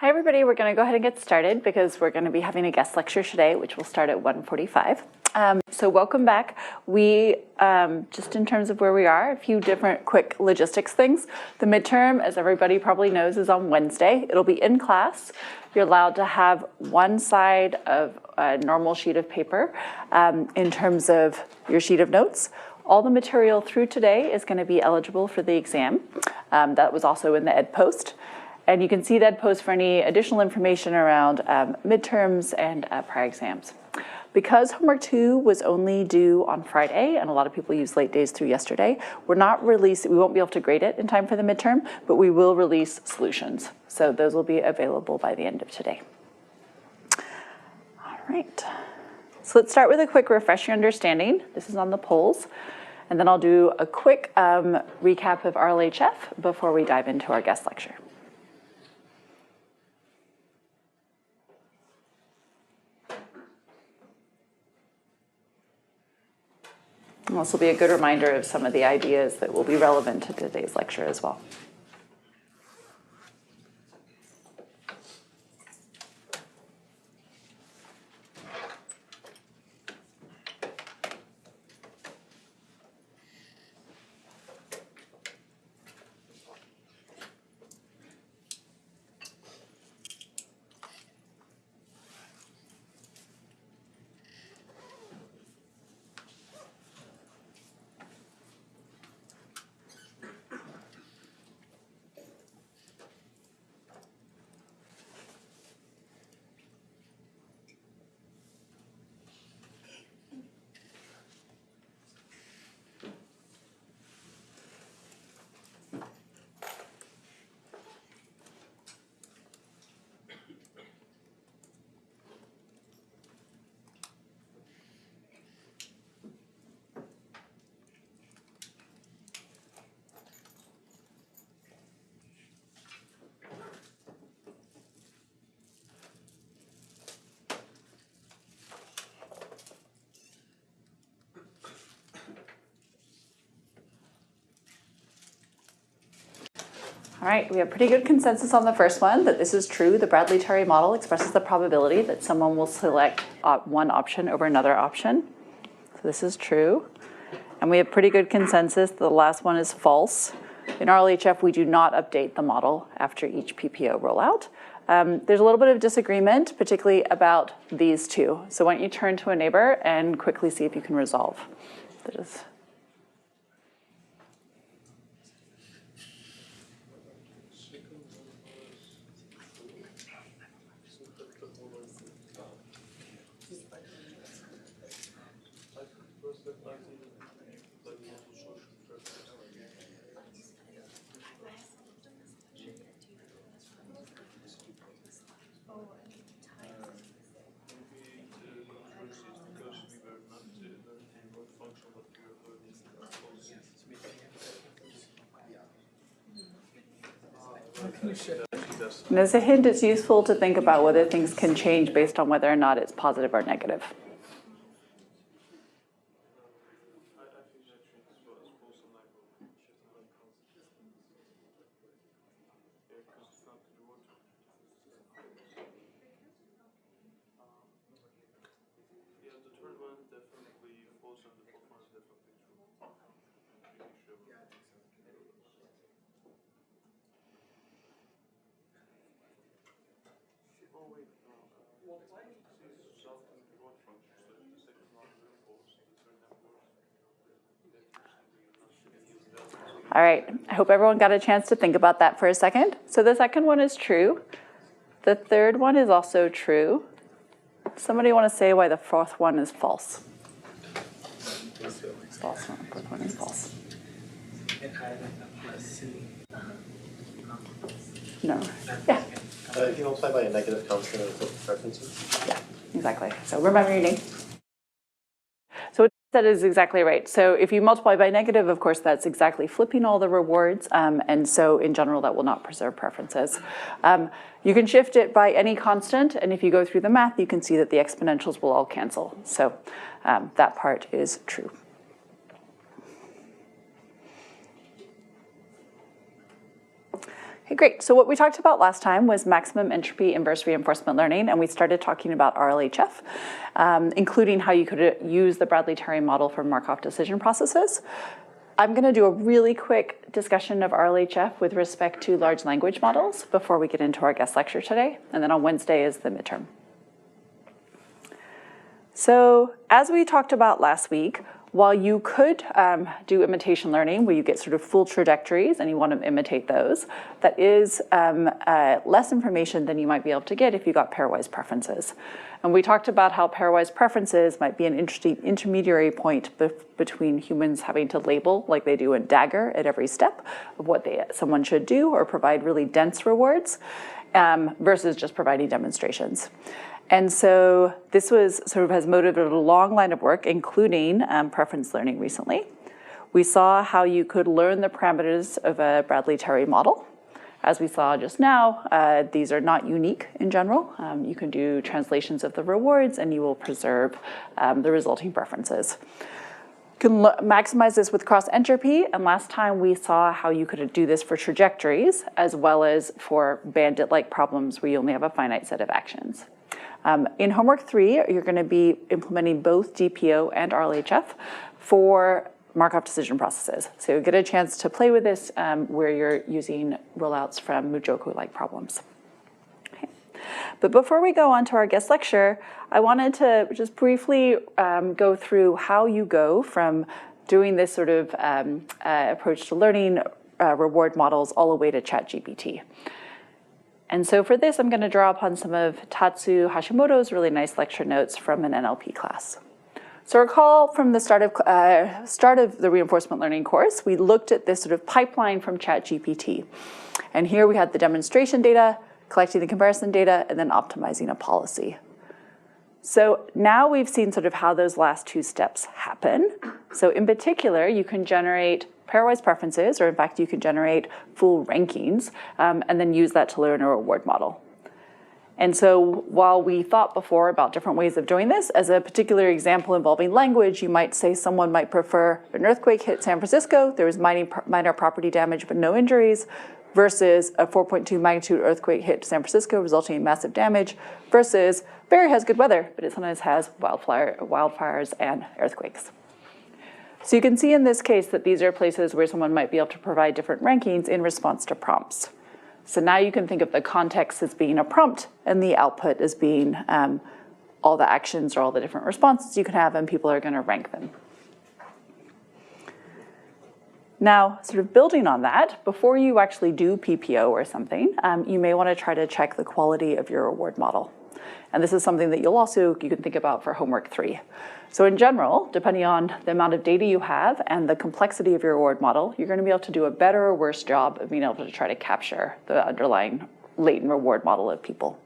Hi everybody, we're going to go ahead and get started because we're going to be having a guest lecture today, which will start at 1:45. So welcome back. We, just in terms of where we are, a few different quick logistics things. The midterm, as everybody probably knows, is on Wednesday. It'll be in class. You're allowed to have one side of a normal sheet of paper in terms of your sheet of notes. All the material through today is going to be eligible for the exam. That was also in the Ed Post. And you can see that post for any additional information around midterms and prior exams. Because homework 2 was only due on Friday, and a lot of people used late days through yesterday, we won't be able to grade it in time for the midterm, but we will release solutions. So those will be available by the end of today. All right. So let's start with a quick refresh your understanding. This is on the polls. And then I'll do a quick recap of RLHF before we dive into our guest lecture. And this will be a good reminder of some of the ideas that will be relevant to today's lecture as well. All right, we have pretty good consensus on the first one, that this is true. The Bradley-Terry model expresses the probability that someone will select one option over another option. So this is true. And we have pretty good consensus that the last one is false. In RLHF, we do not update the model after each PPO rollout. There's a little bit of disagreement, particularly about these two. So why don't you turn to a neighbor and quickly see if you can resolve this. And as a hint, it's useful to think about whether things can change based on whether or not it's positive or negative. All right, I hope everyone got a chance to think about that for a second. So the second one is true. The third one is also true. Somebody want to say why the fourth one is false? It's false. The fourth one is false. No. Yeah. If you multiply by a negative constant, it'll flip preferences. Yeah, exactly. So remember your name. So what that is exactly right. So if you multiply by negative, of course, that's exactly flipping all the rewards. And so in general, that will not preserve preferences. You can shift it by any constant. And if you go through the math, you can see that the exponentials will all cancel. So that part is true. Okay, great. So what we talked about last time was maximum entropy inverse reinforcement learning, and we started talking about RLHF, including how you could use the Bradley-Terry model for Markov decision processes. I'm going to do a really quick discussion of RLHF with respect to large language models before we get into our guest lecture today, and then on Wednesday is the midterm. So as we talked about last week, while you could do imitation learning where you get sort of full trajectories and you want to imitate those, that is less information than you might be able to get if you got pairwise preferences. And we talked about how pairwise preferences might be an interesting intermediary point between humans having to label, like they do in Dagger, at every step of what someone should do or provide really dense rewards versus just providing demonstrations. And so this has motivated a long line of work, including preference learning recently. We saw how you could learn the parameters of a Bradley-Terry model. As we saw just now, these are not unique in general. You can do translations of the rewards and you will preserve the resulting preferences. You can maximize this with cross entropy, and last time we saw how you could do this for trajectories as well as for bandit-like problems where you only have a finite set of actions. In homework 3, you're going to be implementing both DPO and RLHF for Markov decision processes. So you get a chance to play with this where you're using rollouts from Mujoku-like problems. Okay. But before we go on to our guest lecture, I wanted to just briefly go through how you go from doing this sort of approach to learning reward models all the way to ChatGPT. And so for this, I'm going to draw upon some of Tatsu Hashimoto's really nice lecture notes from an NLP class. So recall from the start of the reinforcement learning course, we looked at this sort of pipeline from ChatGPT. And here we had the demonstration data, collecting the comparison data, and then optimizing a policy. So now we've seen sort of how those last two steps happen. So in particular, you can generate pairwise preferences, or in fact, you can generate full rankings, and then use that to learn a reward model. And so while we thought before about different ways of doing this, as a particular example involving language, you might say someone might prefer an earthquake hit San Francisco, there was minor property damage but no injuries, versus a 4.2 magnitude earthquake hit San Francisco, resulting in massive damage, versus Barrie has good weather, but it sometimes has wildfires and earthquakes. So you can see in this case that these are places where someone might be able to provide different rankings in response to prompts. So now you can think of the context as being a prompt and the output as being all the actions or all the different responses you can have, and people are going to rank them. Now, sort of building on that, before you actually do PPO or something, you may want to try to check the quality of your reward model. And this is something that you can think about for homework 3. So in general, depending on the amount of data you have and the complexity of your reward model, you're going to be able to do a better or worse job of being able to try to capture the underlying latent reward model of people.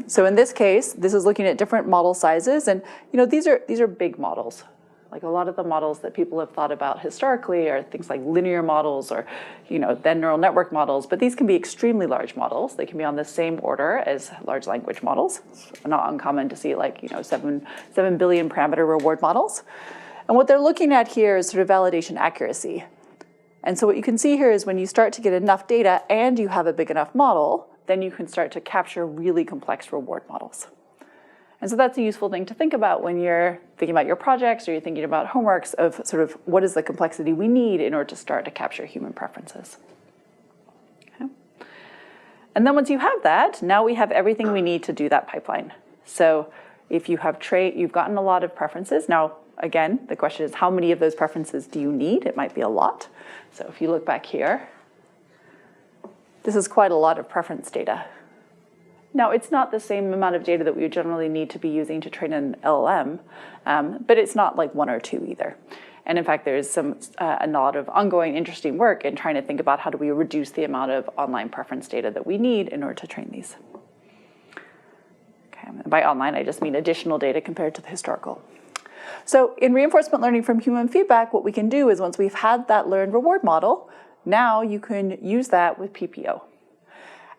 So in this case, this is looking at different model sizes, and these are big models. Like a lot of the models that people have thought about historically are things like linear models or, then neural network models, but these can be extremely large models. They can be on the same order as large language models. It's not uncommon to see 7 billion parameter reward models. And what they're looking at here is sort of validation accuracy. And so what you can see here is when you start to get enough data and you have a big enough model, then you can start to capture really complex reward models. And so that's a useful thing to think about when you're thinking about your projects or you're thinking about homeworks of sort of what is the complexity we need in order to start to capture human preferences. Okay. And then once you have that, now we have everything we need to do that pipeline. So if you have you've gotten a lot of preferences. Now, again, the question is how many of those preferences do you need? It might be a lot. So if you look back here, this is quite a lot of preference data. Now, it's not the same amount of data that we would generally need to be using to train an LLM, but it's not like 1 or 2 either. And in fact, there's a lot of ongoing interesting work in trying to think about how do we reduce the amount of online preference data that we need in order to train these. Okay. And by online, I just mean additional data compared to the historical. So in reinforcement learning from human feedback, what we can do is once we've had that learned reward model, now you can use that with PPO.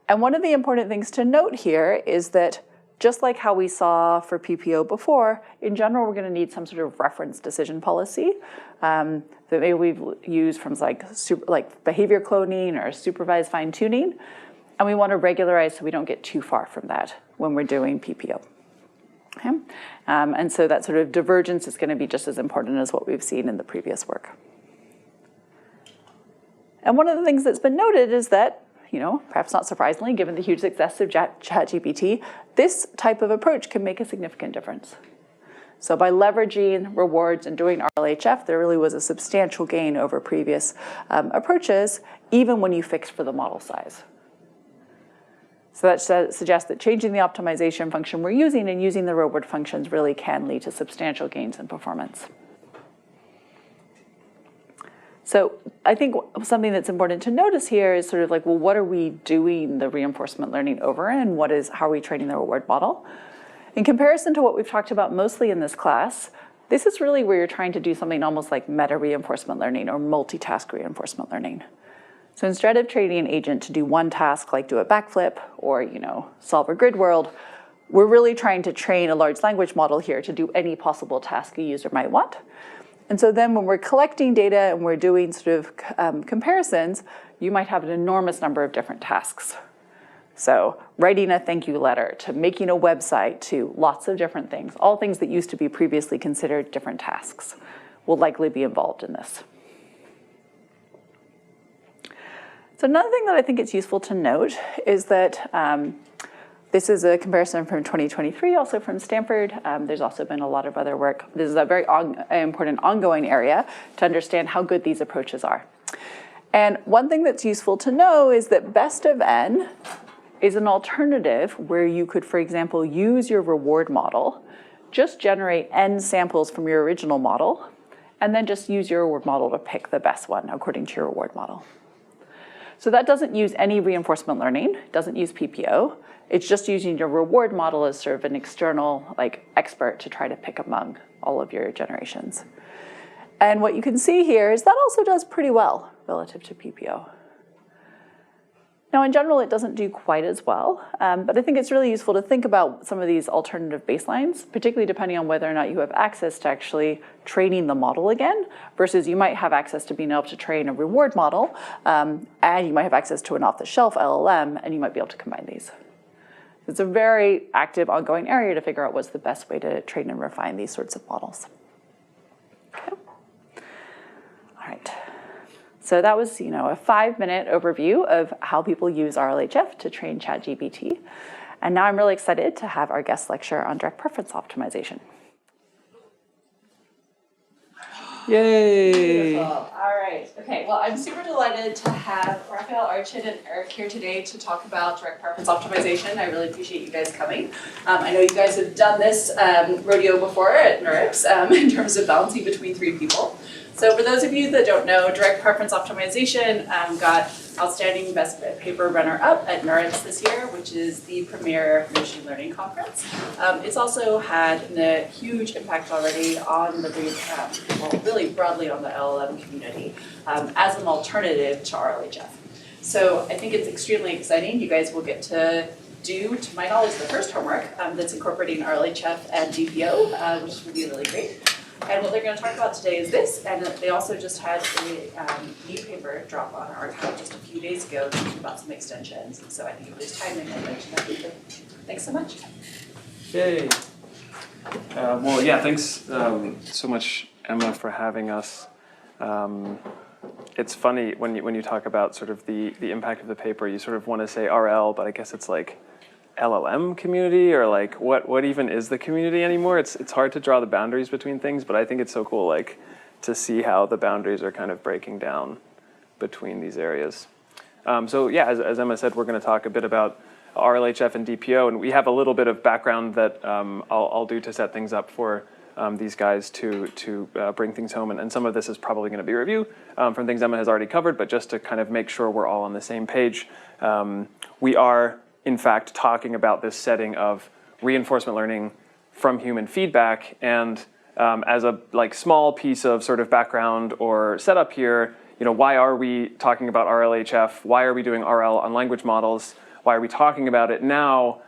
And one of the important things to note here is that just like how we saw for PPO before, in general, we're going to need some sort of reference decision policy that maybe we've used from like behavior cloning or supervised fine tuning. And we want to regularize so we don't get too far from that when we're doing PPO. Okay? And so that sort of divergence is going to be just as important as what we've seen in the previous work. And one of the things that's been noted is that, perhaps not surprisingly, given the huge success of ChatGPT, this type of approach can make a significant difference. So by leveraging rewards and doing RLHF, there really was a substantial gain over previous approaches, even when you fix for the model size. So that suggests that changing the optimization function we're using and using the reward functions really can lead to substantial gains in performance. So I think something that's important to notice here is sort of like, well, what are we doing the reinforcement learning over, and how are we training the reward model? In comparison to what we've talked about mostly in this class, this is really where you're trying to do something almost like meta reinforcement learning or multitask reinforcement learning. So instead of training an agent to do one task, like do a backflip or solve a grid world, we're really trying to train a large language model here to do any possible task a user might want. And so then when we're collecting data and we're doing sort of comparisons, you might have an enormous number of different tasks. So writing a thank you letter to making a website to lots of different things, all things that used to be previously considered different tasks, will likely be involved in this. So another thing that I think it's useful to note is that this is a comparison from 2023, also from Stanford. There's also been a lot of other work. This is a very important ongoing area to understand how good these approaches are. And one thing that's useful to know is that best of n is an alternative where you could, for example, use your reward model, just generate n samples from your original model, and then just use your reward model to pick the best one according to your reward model. So that doesn't use any reinforcement learning, doesn't use PPO. It's just using your reward model as sort of an external expert to try to pick among all of your generations. And what you can see here is that also does pretty well relative to PPO. Now, in general, it doesn't do quite as well, but I think it's really useful to think about some of these alternative baselines, particularly depending on whether or not you have access to actually training the model again, versus you might have access to being able to train a reward model, and you might have access to an off-the-shelf LLM, and you might be able to combine these. It's a very active, ongoing area to figure out what's the best way to train and refine these sorts of models. Okay. All right. So that was, a 5-minute overview of how people use RLHF to train ChatGPT. And now I'm really excited to have our guest lecture on direct preference optimization. Yay! Beautiful. All right. Okay. Well, I'm super delighted to have Rafael, Archit, and Eric here today to talk about direct preference optimization. I really appreciate you guys coming. I know you guys have done this rodeo before at NeurIPS in terms of balancing between 3 people. So for those of you that don't know, direct preference optimization got outstanding best paper runner-up at NeurIPS this year, which is the premier machine learning conference. It's also had a huge impact already on the really broadly on the LLM community as an alternative to RLHF. So I think it's extremely exciting. You guys will get to do, to my knowledge, the first homework that's incorporating RLHF and DPO, which will be really great. And what they're going to talk about today is this, and they also just had a new paper drop on our archive just a few days ago talking about some extensions. And so I think it was timely to mention that. Thanks so much. Yay! Well, yeah, thanks so much, Emma, for having us. It's funny when you talk about sort of the impact of the paper, you sort of want to say RL, but I guess it's like LLM community, or like what even is the community anymore? It's hard to draw the boundaries between things, but I think it's so cool to see how the boundaries are kind of breaking down between these areas. So yeah, as Emma said, we're going to talk a bit about RLHF and DPO, and we have a little bit of background that I'll do to set things up for these guys to bring things home, and some of this is probably going to be review from things Emma has already covered, but just to kind of make sure we're all on the same page. We are in fact talking about this setting of reinforcement learning from human feedback, and as a small piece of sort of background or setup here, why are we talking about RLHF? Why are we doing RL on language models? Why are we talking about it now?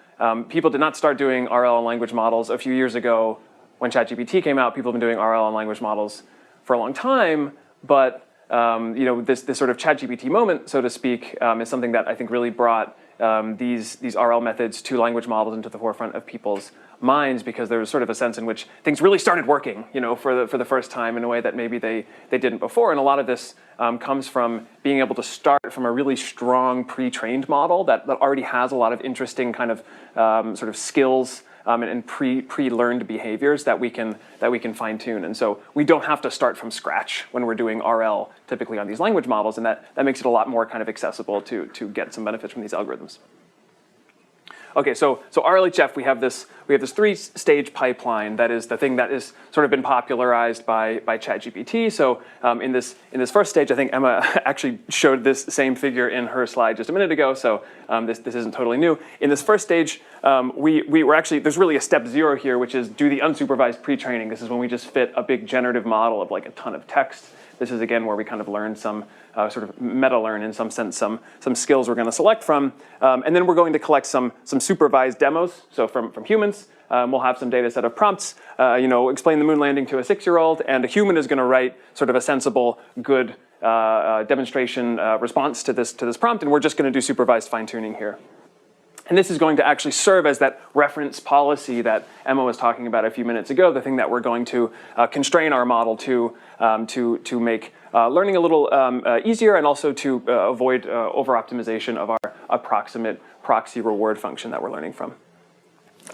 people did not start doing RL and language models a few years ago when ChatGPT came out. People have been doing RL and language models for a long time, but this sort of ChatGPT moment, so to speak, is something that I think really brought these RL methods to language models into the forefront of people's minds, because there was sort of a sense in which things really started working, for the first time in a way that maybe they didn't before. And a lot of this comes from being able to start from a really strong pre-trained model that already has a lot of interesting kind of sort of skills and pre-learned behaviors that we can fine tune. And so we don't have to start from scratch when we're doing RL typically on these language models, and that makes it a lot more kind of accessible to get some benefits from these algorithms. Okay, so RLHF, we have this 3-stage pipeline that is the thing that is sort of been popularized by ChatGPT. So in this first stage, I think Emma actually showed this same figure in her slide just a minute ago. So this isn't totally new. In this first stage, we were actually, there's really a step 0 here, which is do the unsupervised pre-training. This is when we just fit a big generative model of like a ton of text. This is again where we kind of learn some sort of meta-learn in some sense, some skills we're going to select from, and then we're going to collect some supervised demos. So from humans, we'll have some data set of prompts. Explain the moon landing to a 6-year-old, and a human is going to write sort of a sensible, good demonstration response to this prompt, and we're just going to do supervised fine-tuning here. And this is going to actually serve as that reference policy that Emma was talking about a few minutes ago, the thing that we're going to constrain our model to make learning a little easier, and also to avoid over-optimization of our approximate proxy reward function that we're learning from.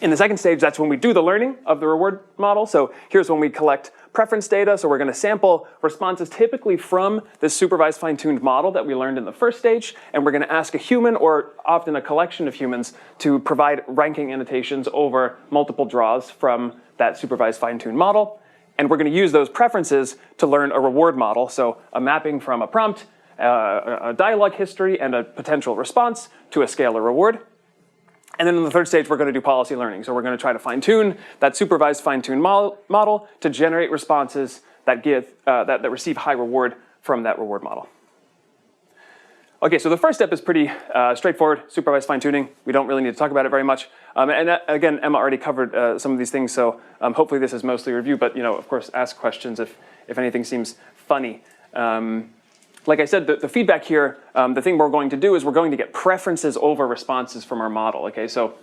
In the second stage, that's when we do the learning of the reward model. So here's when we collect preference data. So we're going to sample responses typically from this supervised fine-tuned model that we learned in the first stage, and we're going to ask a human, or often a collection of humans, to provide ranking annotations over multiple draws from that supervised fine-tuned model. And we're going to use those preferences to learn a reward model. So a mapping from a prompt, a dialogue history, and a potential response to a scalar reward. And then in the third stage, we're going to do policy learning. So we're going to try to fine-tune that supervised fine-tuned model to generate responses that that receive high reward from that reward model. Okay, so the first step is pretty straightforward, supervised fine-tuning. We don't really need to talk about it very much. And again, Emma already covered some of these things, so hopefully this is mostly review, but of course, ask questions if anything seems funny. Like I said, the feedback here, the thing we're going to do is we're going to get preferences over responses from our model. Okay, so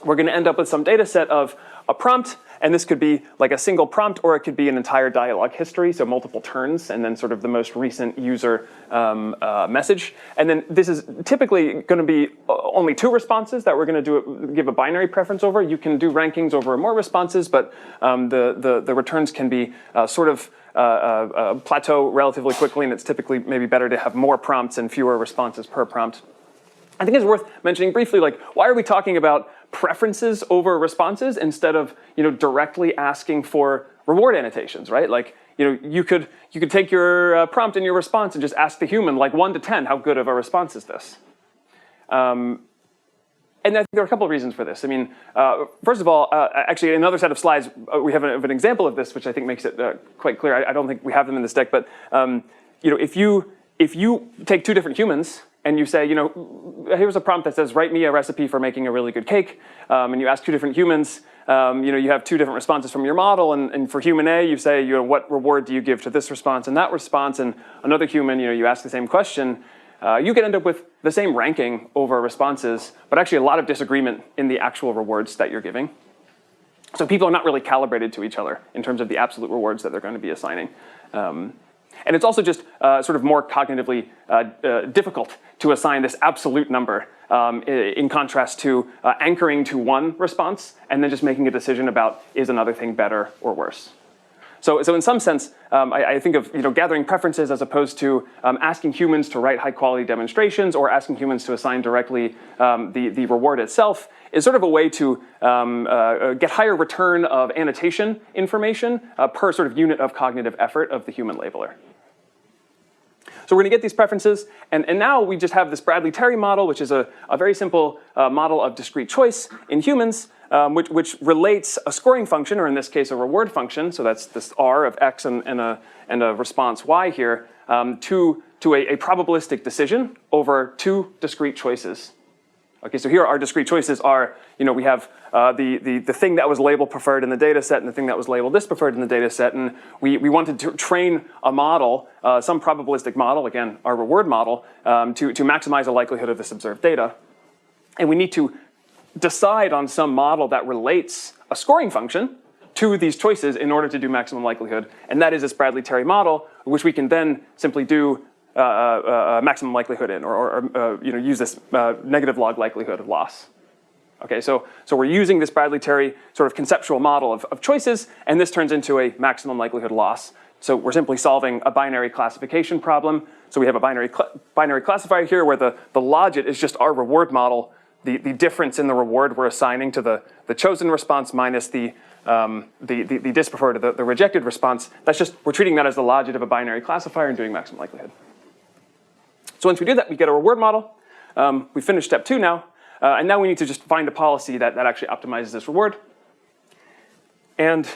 we're going to end up with some data set of a prompt, and this could be like a single prompt, or it could be an entire dialogue history, so multiple turns, and then sort of the most recent user message. And then this is typically going to be only 2 responses that we're going to give a binary preference over. You can do rankings over more responses, but the returns can be sort of plateau relatively quickly, and it's typically maybe better to have more prompts and fewer responses per prompt. I think it's worth mentioning briefly, like, why are we talking about preferences over responses instead of directly asking for reward annotations, right? Like, you could take your prompt and your response and just ask the human, like 1 to 10, how good of a response is this? And I think there are a couple of reasons for this. I mean, first of all, actually, in another set of slides, we have an example of this, which I think makes it quite clear. I don't think we have them in this deck, but if you take 2 different humans and you say, here's a prompt that says, write me a recipe for making a really good cake, and you ask 2 different humans, you have 2 different responses from your model, and for human A, you say, what reward do you give to this response and that response, and another human, you ask the same question. You can end up with the same ranking over responses, but actually a lot of disagreement in the actual rewards that you're giving. So people are not really calibrated to each other in terms of the absolute rewards that they're going to be assigning. And it's also just sort of more cognitively difficult to assign this absolute number in contrast to anchoring to one response and then just making a decision about, is another thing better or worse? So in some sense, I think of gathering preferences as opposed to asking humans to write high-quality demonstrations or asking humans to assign directly the reward itself is sort of a way to get higher return of annotation information per sort of unit of cognitive effort of the human labeler. So we're going to get these preferences, and now we just have this Bradley-Terry model, which is a very simple model of discrete choice in humans, which relates a scoring function, or in this case a reward function, so that's this R of X and a response Y here, to a probabilistic decision over 2 discrete choices. Okay, so here our discrete choices are, we have the thing that was labeled preferred in the data set and the thing that was labeled dispreferred in the data set, and we wanted to train a model, some probabilistic model, again, our reward model, to maximize the likelihood of this observed data. And we need to decide on some model that relates a scoring function to these choices in order to do maximum likelihood, and that is this Bradley-Terry model, which we can then simply do maximum likelihood in, or use this negative log likelihood of loss. Okay, so we're using this Bradley-Terry sort of conceptual model of choices, and this turns into a maximum likelihood loss. So we're simply solving a binary classification problem. So we have a binary classifier here where the logit is just our reward model, the difference in the reward we're assigning to the chosen response minus the dispreferred, the rejected response. That's just, we're treating that as the logit of a binary classifier and doing maximum likelihood. So once we do that, we get a reward model. We finished step 2 now. And now we need to just find a policy that actually optimizes this reward. And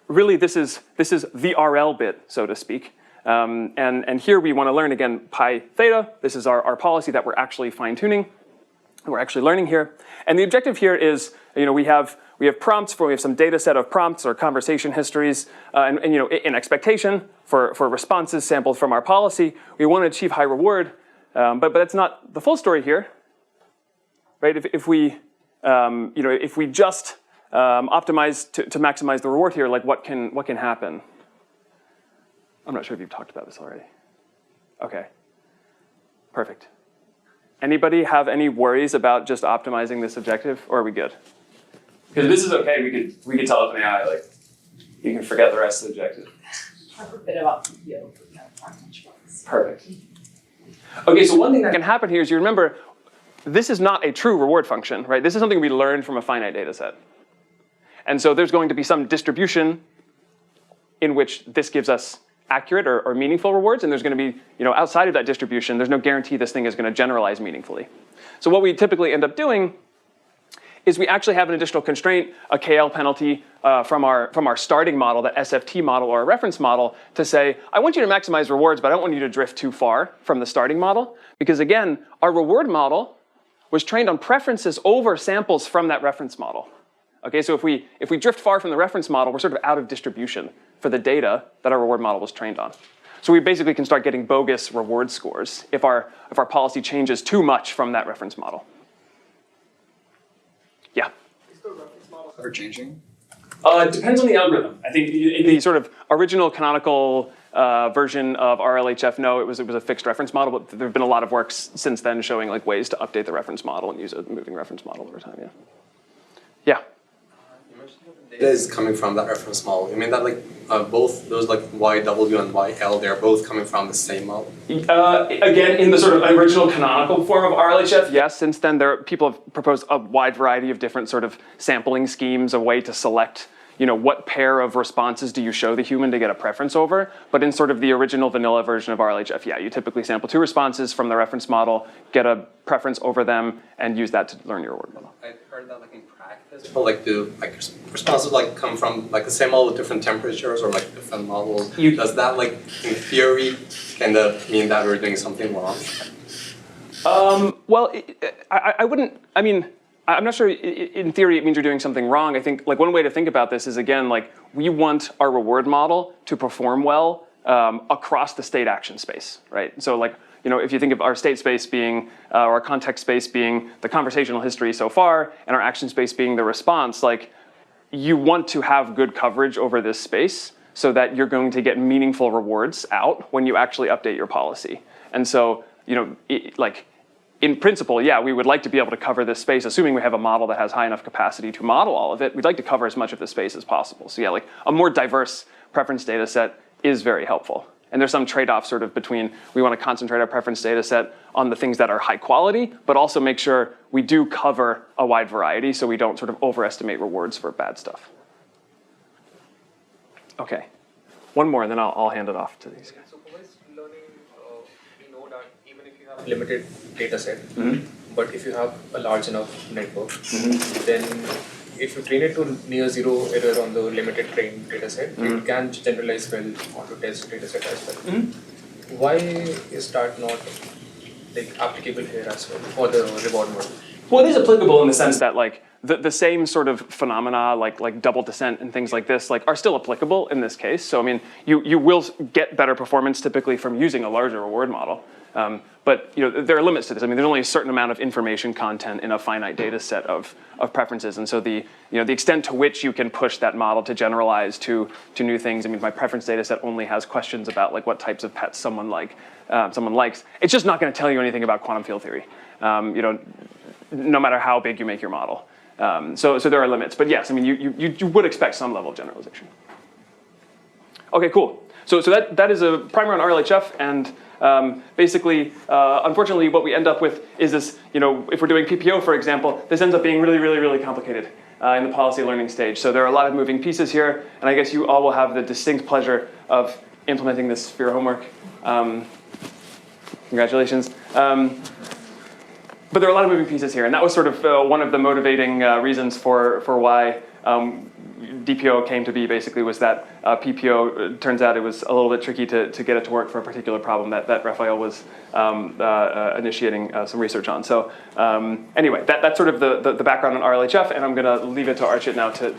really, this is the RL bit, so to speak. And here we want to learn, again, pi theta. This is our policy that we're actually fine-tuning. We're actually learning here. And the objective here is, we have prompts, we have some data set of prompts or conversation histories, and in expectation for responses sampled from our policy. We want to achieve high reward, but that's not the full story here. Right? If we just optimize to maximize the reward here, like what can happen? I'm not sure if you've talked about this already. Okay, perfect. Anybody have any worries about just optimizing this objective, or are we good? Because this is okay. We could tell OpenAI like you can forget the rest of the objective. Talk a bit about DPO. Perfect. Okay, so one thing that can happen here is you remember. This is not a true reward function, right? This is something we learned from a finite data set. And so there's going to be some distribution in which this gives us accurate or meaningful rewards, and there's going to be, outside of that distribution, there's no guarantee this thing is going to generalize meaningfully. So what we typically end up doing is we actually have an additional constraint, a KL penalty from our starting model, that SFT model or a reference model, to say, I want you to maximize rewards, but I don't want you to drift too far from the starting model. Because again, our reward model was trained on preferences over samples from that reference model. Okay, so if we drift far from the reference model, we're sort of out of distribution for the data that our reward model was trained on. So we basically can start getting bogus reward scores if our policy changes too much from that reference model. Yeah? Is the reference model ever changing? It depends on the algorithm. I think the sort of original canonical version of RLHF, no, it was a fixed reference model, but there have been a lot of works since then showing like ways to update the reference model and use a moving reference model over time, yeah. Yeah? You mentioned that the data is coming from that reference model. You mean that like both those like YW and YL, they're both coming from the same model? Again, in the sort of original canonical form of RLHF, yes. Since then, people have proposed a wide variety of different sort of sampling schemes, a way to select what pair of responses do you show the human to get a preference over? But in sort of the original vanilla version of RLHF, yeah, you typically sample 2 responses from the reference model, get a preference over them, and use that to learn your reward model. I heard that like in practice, but like responses like come from like the same model with different temperatures or like different models. Does that like in theory kind of mean that we're doing something wrong? Well, I wouldn't. I mean. I'm not sure in theory it means you're doing something wrong. I think like one way to think about this is, again, like we want our reward model to perform well across the state action space, right? So like, if you think of our state space being, or our context space being the conversational history so far, and our action space being the response, like you want to have good coverage over this space so that you're going to get meaningful rewards out when you actually update your policy. And so, in principle, yeah, we would like to be able to cover this space, assuming we have a model that has high enough capacity to model all of it. We'd like to cover as much of the space as possible. So yeah, like a more diverse preference data set is very helpful. And there's some trade-off sort of between we want to concentrate our preference data set on the things that are high quality, but also make sure we do cover a wide variety so we don't sort of overestimate rewards for bad stuff. Okay, one more, and then I'll hand it off to these guys. So for this learning, we know that even if you have a limited data set, but if you have a large enough network, then if you train it to near zero error on the limited trained data set, it can generalize well onto test data set as well. Why is that not like applicable here as well for the reward model? Well, it is applicable in the sense that like the same sort of phenomena, like double descent and things like this, like are still applicable in this case. So I mean, you will get better performance typically from using a larger reward model. But there are limits to this. I mean, there's only a certain amount of information content in a finite data set of preferences, and so the extent to which you can push that model to generalize to new things. I mean, my preference data set only has questions about like what types of pets someone likes. It's just not going to tell you anything about quantum field theory. No matter how big you make your model. So there are limits. But yes, I mean, you would expect some level of generalization. Okay, cool. So that is a primer on RLHF, and basically, unfortunately, what we end up with is this, if we're doing PPO, for example, this ends up being really, really, really complicated in the policy learning stage. So there are a lot of moving pieces here, and I guess you all will have the distinct pleasure of implementing this for your homework. Congratulations. But there are a lot of moving pieces here, and that was sort of one of the motivating reasons for why DPO came to be, basically, was that PPO, turns out it was a little bit tricky to get it to work for a particular problem that Rafael was initiating some research on. So anyway, that's sort of the background on RLHF, and I'm going to leave it to Archit now to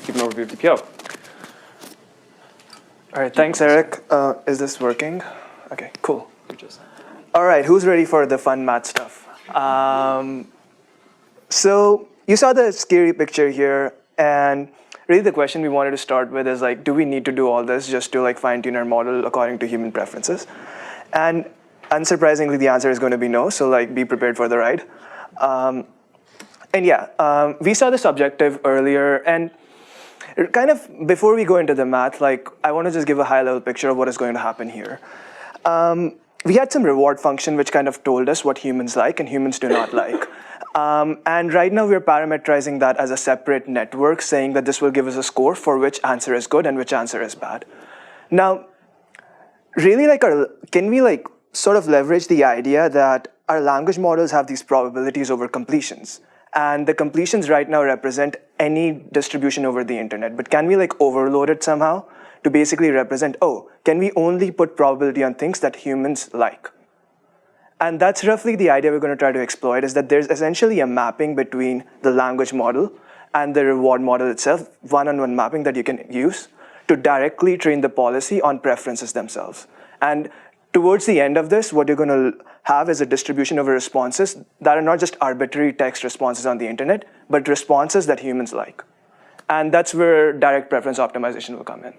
give an overview of DPO. All right, thanks, Eric. Is this working? Okay, cool. All right, who's ready for the fun math stuff? So you saw the scary picture here, and really the question we wanted to start with is like, do we need to do all this just to like fine-tune our model according to human preferences? And unsurprisingly, the answer is going to be no, so like be prepared for the ride. We saw this objective earlier, and kind of before we go into the math, like I want to just give a high-level picture of what is going to happen here. We had some reward function which kind of told us what humans like and humans do not like. And right now we're parameterizing that as a separate network, saying that this will give us a score for which answer is good and which answer is bad. Now, really, can we like sort of leverage the idea that our language models have these probabilities over completions? And the completions right now represent any distribution over the internet, but can we like overload it somehow to basically represent, can we only put probability on things that humans like? And that's roughly the idea we're going to try to exploit, is that there's essentially a mapping between the language model and the reward model itself, one-on-one mapping that you can use to directly train the policy on preferences themselves. And towards the end of this, what you're going to have is a distribution over responses that are not just arbitrary text responses on the internet, but responses that humans like. And that's where direct preference optimization will come in.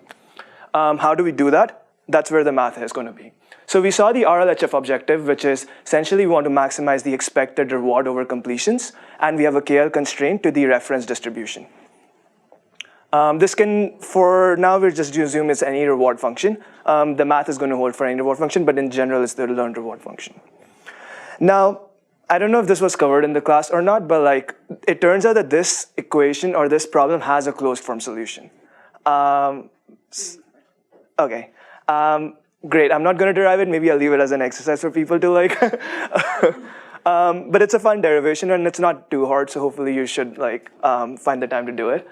How do we do that? That's where the math is going to be. So we saw the RLHF objective, which is essentially we want to maximize the expected reward over completions, and we have a KL constraint to the reference distribution. This can, for now, we'll just assume it's any reward function. The math is going to hold for any reward function, but in general, it's the learned reward function. Now, I don't know if this was covered in the class or not, but like it turns out that this equation or this problem has a closed form solution. Okay. Great, I'm not going to derive it. Maybe I'll leave it as an exercise for people to like. But it's a fun derivation, and it's not too hard, so hopefully you should like find the time to do it.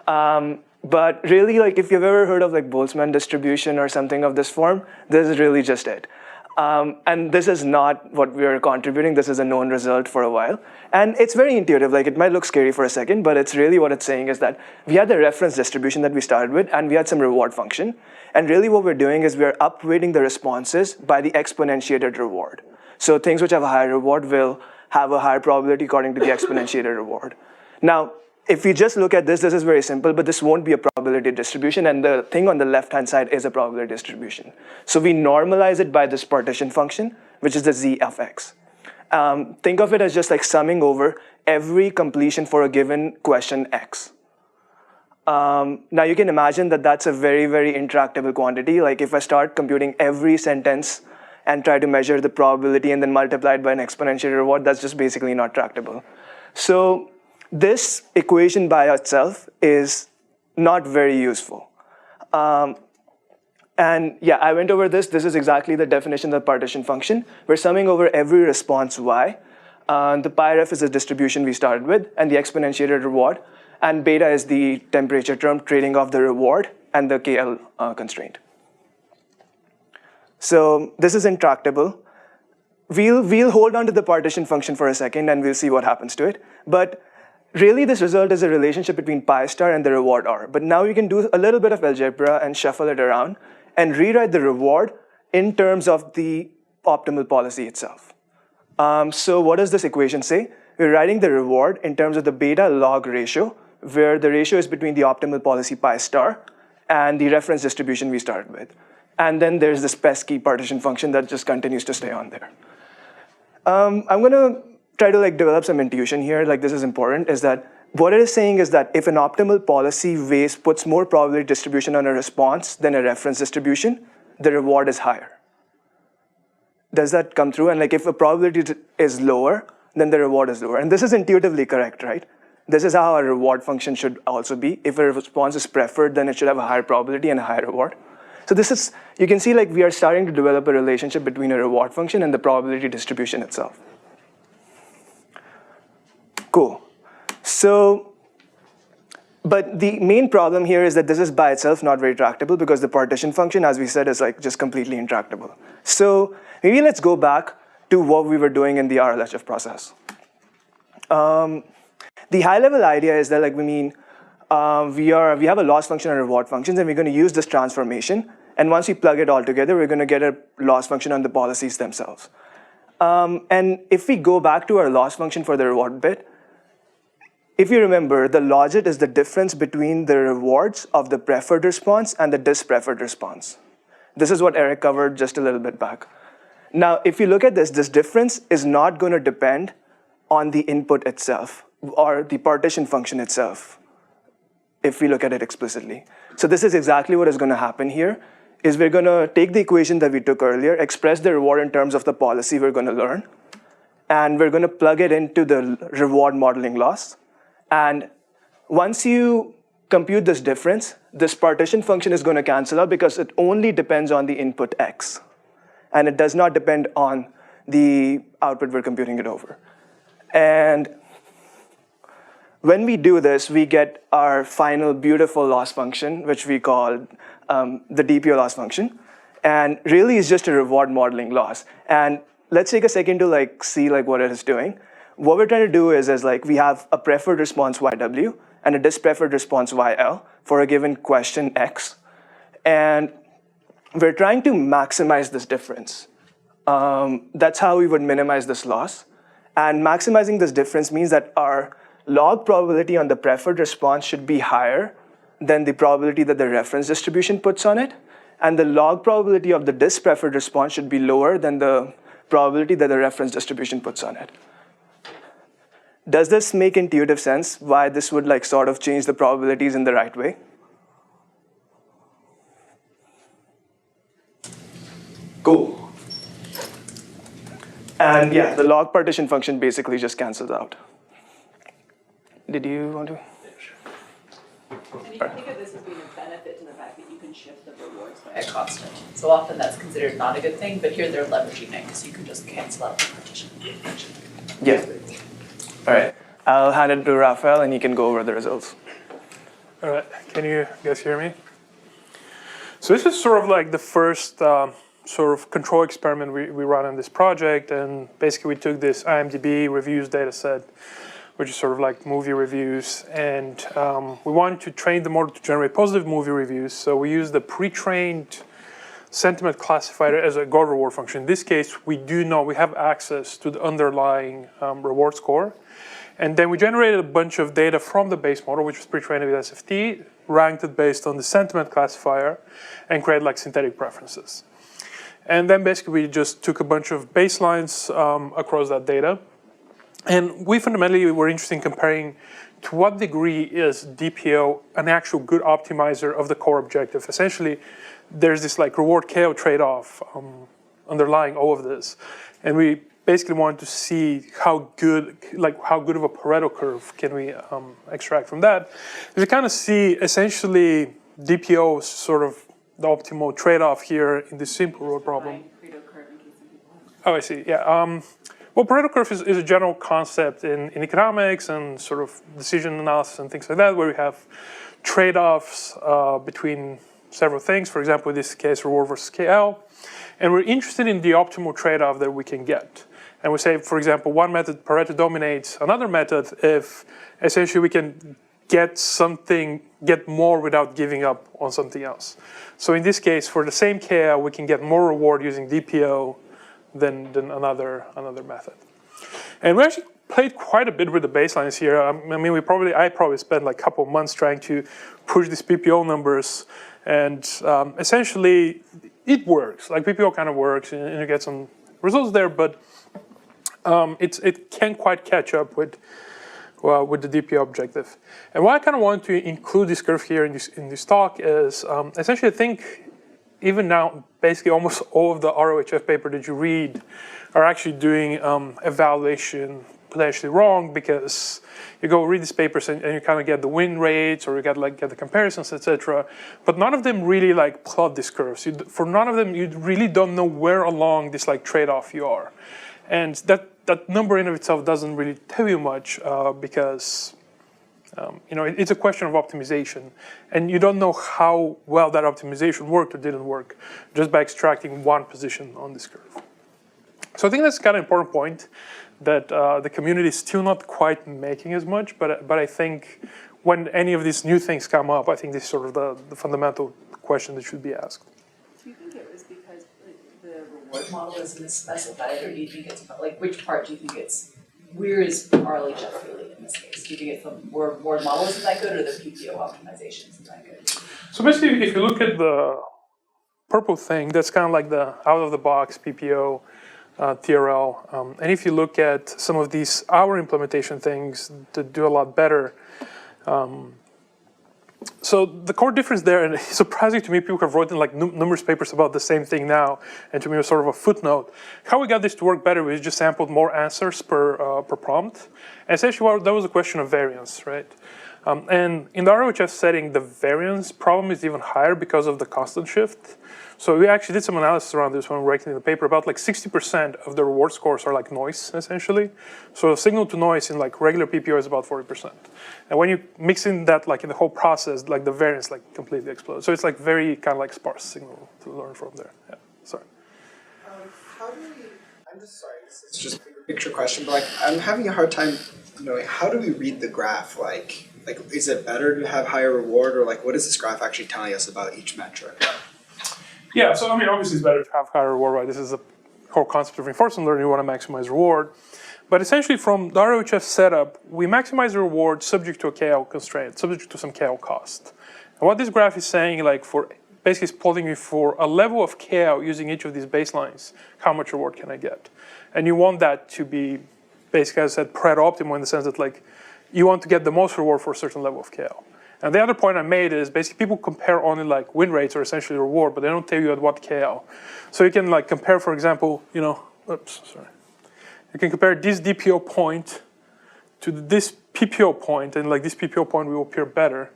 But really, like if you've ever heard of like Boltzmann distribution or something of this form, this is really just it. And this is not what we are contributing. This is a known result for a while. And it's very intuitive. Like it might look scary for a second, but it's really what it's saying is that we had the reference distribution that we started with, and we had some reward function. And really what we're doing is we're upweighting the responses by the exponentiated reward. So things which have a higher reward will have a higher probability according to the exponentiated reward. Now, if you just look at this, this is very simple, but this won't be a probability distribution, and the thing on the left-hand side is a probability distribution. So we normalize it by this partition function, which is the z of x. Think of it as just like summing over every completion for a given question x. Now you can imagine that that's a very, very intractable quantity. Like if I start computing every sentence and try to measure the probability and then multiply it by an exponential reward, that's just basically not tractable. So this equation by itself is not very useful. And yeah, I went over this. This is exactly the definition of the partition function. We're summing over every response y. The pi ref is a distribution we started with, and the exponentiated reward. And beta is the temperature term trading off the reward and the KL constraint. So this is intractable. we'll hold on to the partition function for a second and we'll see what happens to it. But really, this result is a relationship between pi star and the reward r. But now you can do a little bit of algebra and shuffle it around and rewrite the reward in terms of the optimal policy itself. So what does this equation say? We're writing the reward in terms of the beta log ratio, where the ratio is between the optimal policy pi star and the reference distribution we started with. And then there's this pesky partition function that just continues to stay on there. I'm going to try to develop some intuition here, this is important, is that what it is saying is that if an optimal policy puts more probability distribution on a response than a reference distribution, the reward is higher. Does that come through? And if a probability is lower, then the reward is lower. And this is intuitively correct, right? This is how a reward function should also be. If a response is preferred, then it should have a higher probability and a higher reward. So this is, you can see we are starting to develop a relationship between a reward function and the probability distribution itself. Cool. So, but the main problem here is that this is by itself not very tractable because the partition function, as we said, is just completely intractable. So maybe let's go back to what we were doing in the RLHF process. The high-level idea is that we have a loss function and reward functions, and we're going to use this transformation. And once we plug it all together, we're going to get a loss function on the policies themselves. And if we go back to our loss function for the reward bit, if you remember, the logit is the difference between the rewards of the preferred response and the dispreferred response. This is what Eric covered just a little bit back. Now, if you look at this difference is not going to depend on the input itself or the partition function itself, if we look at it explicitly. So this is exactly what is going to happen here, is we're going to take the equation that we took earlier, express the reward in terms of the policy we're going to learn, and we're going to plug it into the reward modeling loss. And once you compute this difference, this partition function is going to cancel out because it only depends on the input x. And it does not depend on the output we're computing it over. And when we do this, we get our final beautiful loss function, which we call the DPO loss function. And really it's just a reward modeling loss. And let's take a second to see what it is doing. What we're trying to do is we have a preferred response YW and a dispreferred response YL for a given question X. And we're trying to maximize this difference. That's how we would minimize this loss. And maximizing this difference means that our log probability on the preferred response should be higher than the probability that the reference distribution puts on it. And the log probability of the dispreferred response should be lower than the probability that the reference distribution puts on it. Does this make intuitive sense, why this would sort of change the probabilities in the right way? Cool. And yeah, the log partition function basically just cancels out. Did you want to? And you can think of this as being a benefit to the fact that you can shift the rewards by a constant. So often that's considered not a good thing, but here they're leveraging it because you can just cancel out the partition. Yeah. All right. I'll hand it to Rafael, and he can go over the results. All right. Can you guys hear me? So this is sort of the first sort of control experiment we run on this project. And basically, we took this IMDb reviews data set, which is sort of movie reviews. And we wanted to train the model to generate positive movie reviews. So we used the pre-trained sentiment classifier as a goal reward function. In this case, we have access to the underlying reward score. And then we generated a bunch of data from the base model, which was pre-trained with SFT, ranked it based on the sentiment classifier, and created synthetic preferences. And then basically we just took a bunch of baselines across that data. And we fundamentally were interested in comparing to what degree is DPO an actual good optimizer of the core objective. Essentially, there's this reward KO trade-off underlying all of this. And we basically wanted to see how good of a Pareto curve can we extract from that. We kind of see essentially DPO sort of the optimal trade-off here in this simple reward problem. Oh, I see. Yeah. Well, Pareto curve is a general concept in economics and sort of decision analysis and things like that, where we have trade-offs between several things. For example, in this case, reward versus KL. And we're interested in the optimal trade-off that we can get. And we say, for example, one method Pareto dominates another method if essentially we can get more without giving up on something else. So in this case, for the same KL, we can get more reward using DPO than another method. And we actually played quite a bit with the baselines here. I mean, I probably spent like a couple of months trying to push these PPO numbers, and essentially it works. Like PPO kind of works, and you get some results there, but it can't quite catch up with the DPO objective. And why I kind of want to include this curve here in this talk is essentially I think even now basically almost all of the ROHF paper that you read are actually doing evaluation potentially wrong, because you go read these papers and you kind of get the win rates, or you get the comparisons, etc. But none of them really like plot these curves. For none of them, you really don't know where along this like trade-off you are, and that number in of itself doesn't really tell you much because it's a question of optimization, and you don't know how well that optimization worked or didn't work just by extracting one position on this curve. So I think that's kind of an important point that the community is still not quite making as much, but I think when any of these new things come up, I think this is sort of the fundamental question that should be asked. Do you think it was because the reward model isn't specified, or do you think it's like which part do you think it's? Where is RLHF really in this case? Do you think it's the reward model isn't that good, or the PPO optimization isn't that good? So basically, if you look at the purple thing, that's kind of like the out-of-the-box PPO. TRL, and if you look at some of these our implementation things that do a lot better, so the core difference there, and it's surprising to me, people have written like numerous papers about the same thing now, and to me it was sort of a footnote. How we got this to work better was just sampled more answers per prompt, and essentially that was a question of variance, right? And in the ROHF setting, the variance problem is even higher because of the constant shift. So we actually did some analysis around this when we were writing the paper. About like 60% of the reward scores are like noise, essentially. So signal to noise in like regular PPO is about 40%. And when you mix in that like in the whole process, like the variance like completely explodes. So it's like very kind of like sparse signal to learn from there. Yeah, sorry. How do we, I'm just sorry, this is just a bigger picture question, but like I'm having a hard time knowing how do we read the graph? Like is it better to have higher reward, or like what is this graph actually telling us about each metric? Yeah, so I mean, obviously it's better to have higher reward, right? This is a core concept of reinforcement learning. You want to maximize reward. But essentially from the ROHF setup, we maximize the reward subject to a KL constraint, subject to some KL cost. And what this graph is saying, like for basically is plotting you for a level of KL using each of these baselines, how much reward can I get? And you want that to be basically, as I said, Pareto optimal in the sense that like you want to get the most reward for a certain level of KL. And the other point I made is basically people compare only like win rates or essentially reward, but they don't tell you at what KL. So you can like compare, for example, you can compare this DPO point to this PPO point, and like this PPO point will appear better,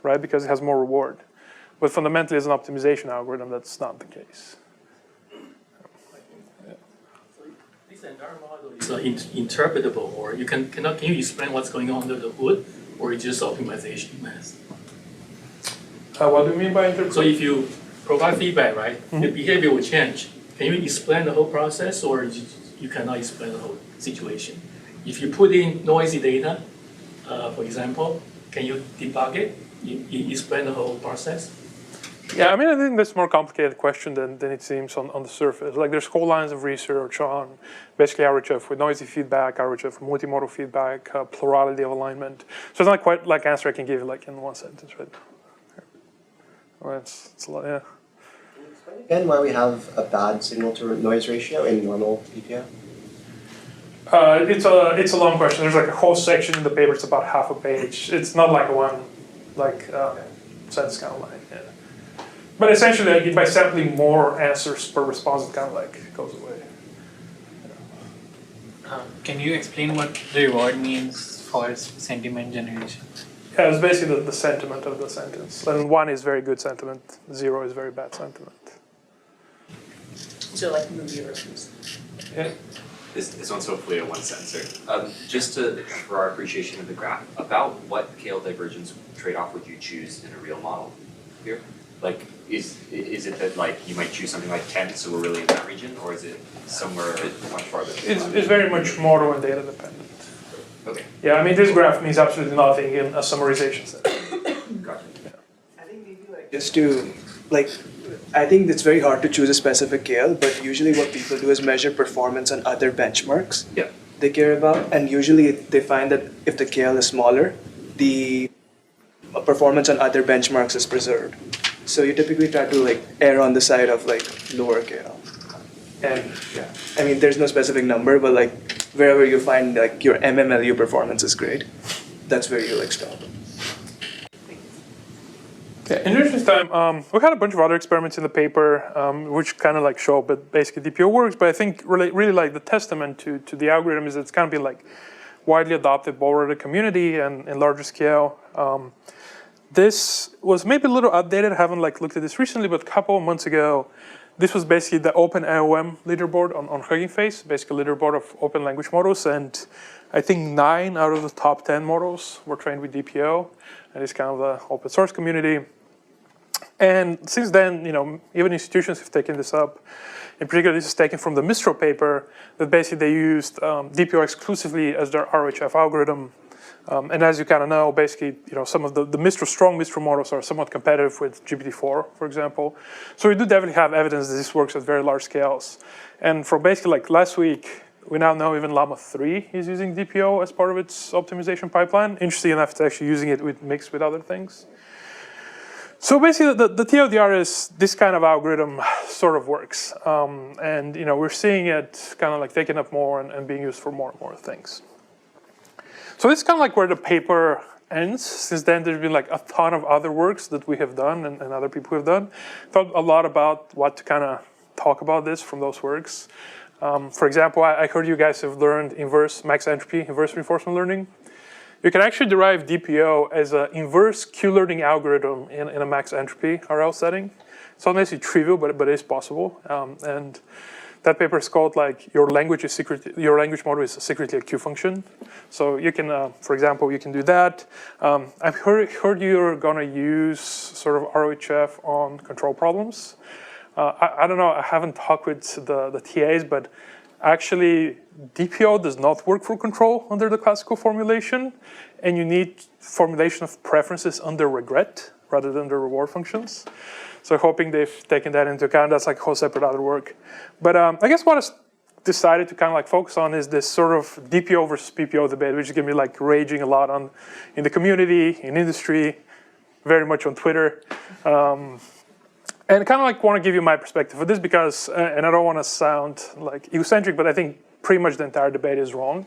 right? Because it has more reward. But fundamentally, as an optimization algorithm, that's not the case. This entire model is interpretable, or can you explain what's going on under the hood? Or it's just optimization math? What do you mean by interpret? So if you provide feedback, right, the behavior will change. Can you explain the whole process, or you cannot explain the whole situation? If you put in noisy data, for example, can you debug it? You explain the whole process? Yeah, I mean, I think that's a more complicated question than it seems on the surface. Like there's whole lines of research on basically RHF with noisy feedback, RHF with multimodal feedback, plurality of alignment. So it's not quite like answer I can give you like in one sentence, right? Well, it's a lot, yeah. Can you explain again why we have a bad signal to noise ratio in normal PPO? It's a long question. There's like a whole section in the paper. It's about half a page. It's not like one sentence kind of line. Yeah. But essentially, like, by sampling more answers per response, it kind of like goes away. Can you explain what the reward means for sentiment generation? Yeah, it's basically the sentiment of the sentence. And 1 is very good sentiment, 0 is very bad sentiment. So like movie reviews. Yeah. This one's hopefully a one-sentencer. Just for our appreciation of the graph, about what KL divergence trade-off would you choose in a real model here? Like, is it that like you might choose something like 10, so we're really in that region, or is it somewhere much farther? It's very much model and data dependent. Okay. Yeah, I mean, this graph means absolutely nothing in a summarization set. Gotcha. I think maybe like just to like, I think it's very hard to choose a specific KL, but usually what people do is measure performance on other benchmarks Yeah. they care about, and usually they find that if the KL is smaller, the performance on other benchmarks is preserved. So you typically try to like err on the side of like lower KL. And yeah, I mean, there's no specific number, but like wherever you find like your MMLU performance is great, that's where you like stop. Yeah, in the interest of time, we had a bunch of other experiments in the paper, which kind of like show, but basically DPO works. But I think really like the testament to the algorithm is that it's kind of been like widely adopted both in the community and in larger scale. This was maybe a little outdated. I haven't like looked at this recently, but a couple of months ago, this was basically the Open AOM leaderboard on Hugging Face, basically a leaderboard of open language models, and I think 9 out of the top 10 models were trained with DPO, and it's kind of the open source community. And since then, you know, even institutions have taken this up. In particular, this is taken from the Mistral paper that basically they used DPO exclusively as their RHF algorithm. And as you kind of know, basically, you know, some of the strong Mistral models are somewhat competitive with GPT-4, for example. So we do definitely have evidence that this works at very large scales. And from basically like last week, we now know even Llama 3 is using DPO as part of its optimization pipeline. Interesting enough, it's actually using it mixed with other things. So basically, the TLDR is this kind of algorithm sort of works. And you know, we're seeing it kind of like taken up more and being used for more and more things. So this is kind of like where the paper ends. Since then, there's been like a ton of other works that we have done and other people have done. Thought a lot about what to kind of talk about this from those works. For example, I heard you guys have learned inverse max entropy, inverse reinforcement learning. You can actually derive DPO as an inverse Q-learning algorithm in a max entropy RL setting. It's not necessarily trivial, but it is possible. And that paper is called like your language model is secretly a Q function. So you can, for example, you can do that. I've heard you're gonna use sort of RHF on control problems. I don't know, I haven't talked with the TAs, but actually, DPO does not work for control under the classical formulation, and you need formulation of preferences under regret rather than the reward functions. So hoping they've taken that into account. That's like a whole separate other work. But I guess what I decided to kind of like focus on is this sort of DPO versus PPO debate, which is going to be like raging a lot in the community, in industry, very much on Twitter. And kind of like want to give you my perspective for this because, and I don't want to sound like egocentric, but I think pretty much the entire debate is wrong.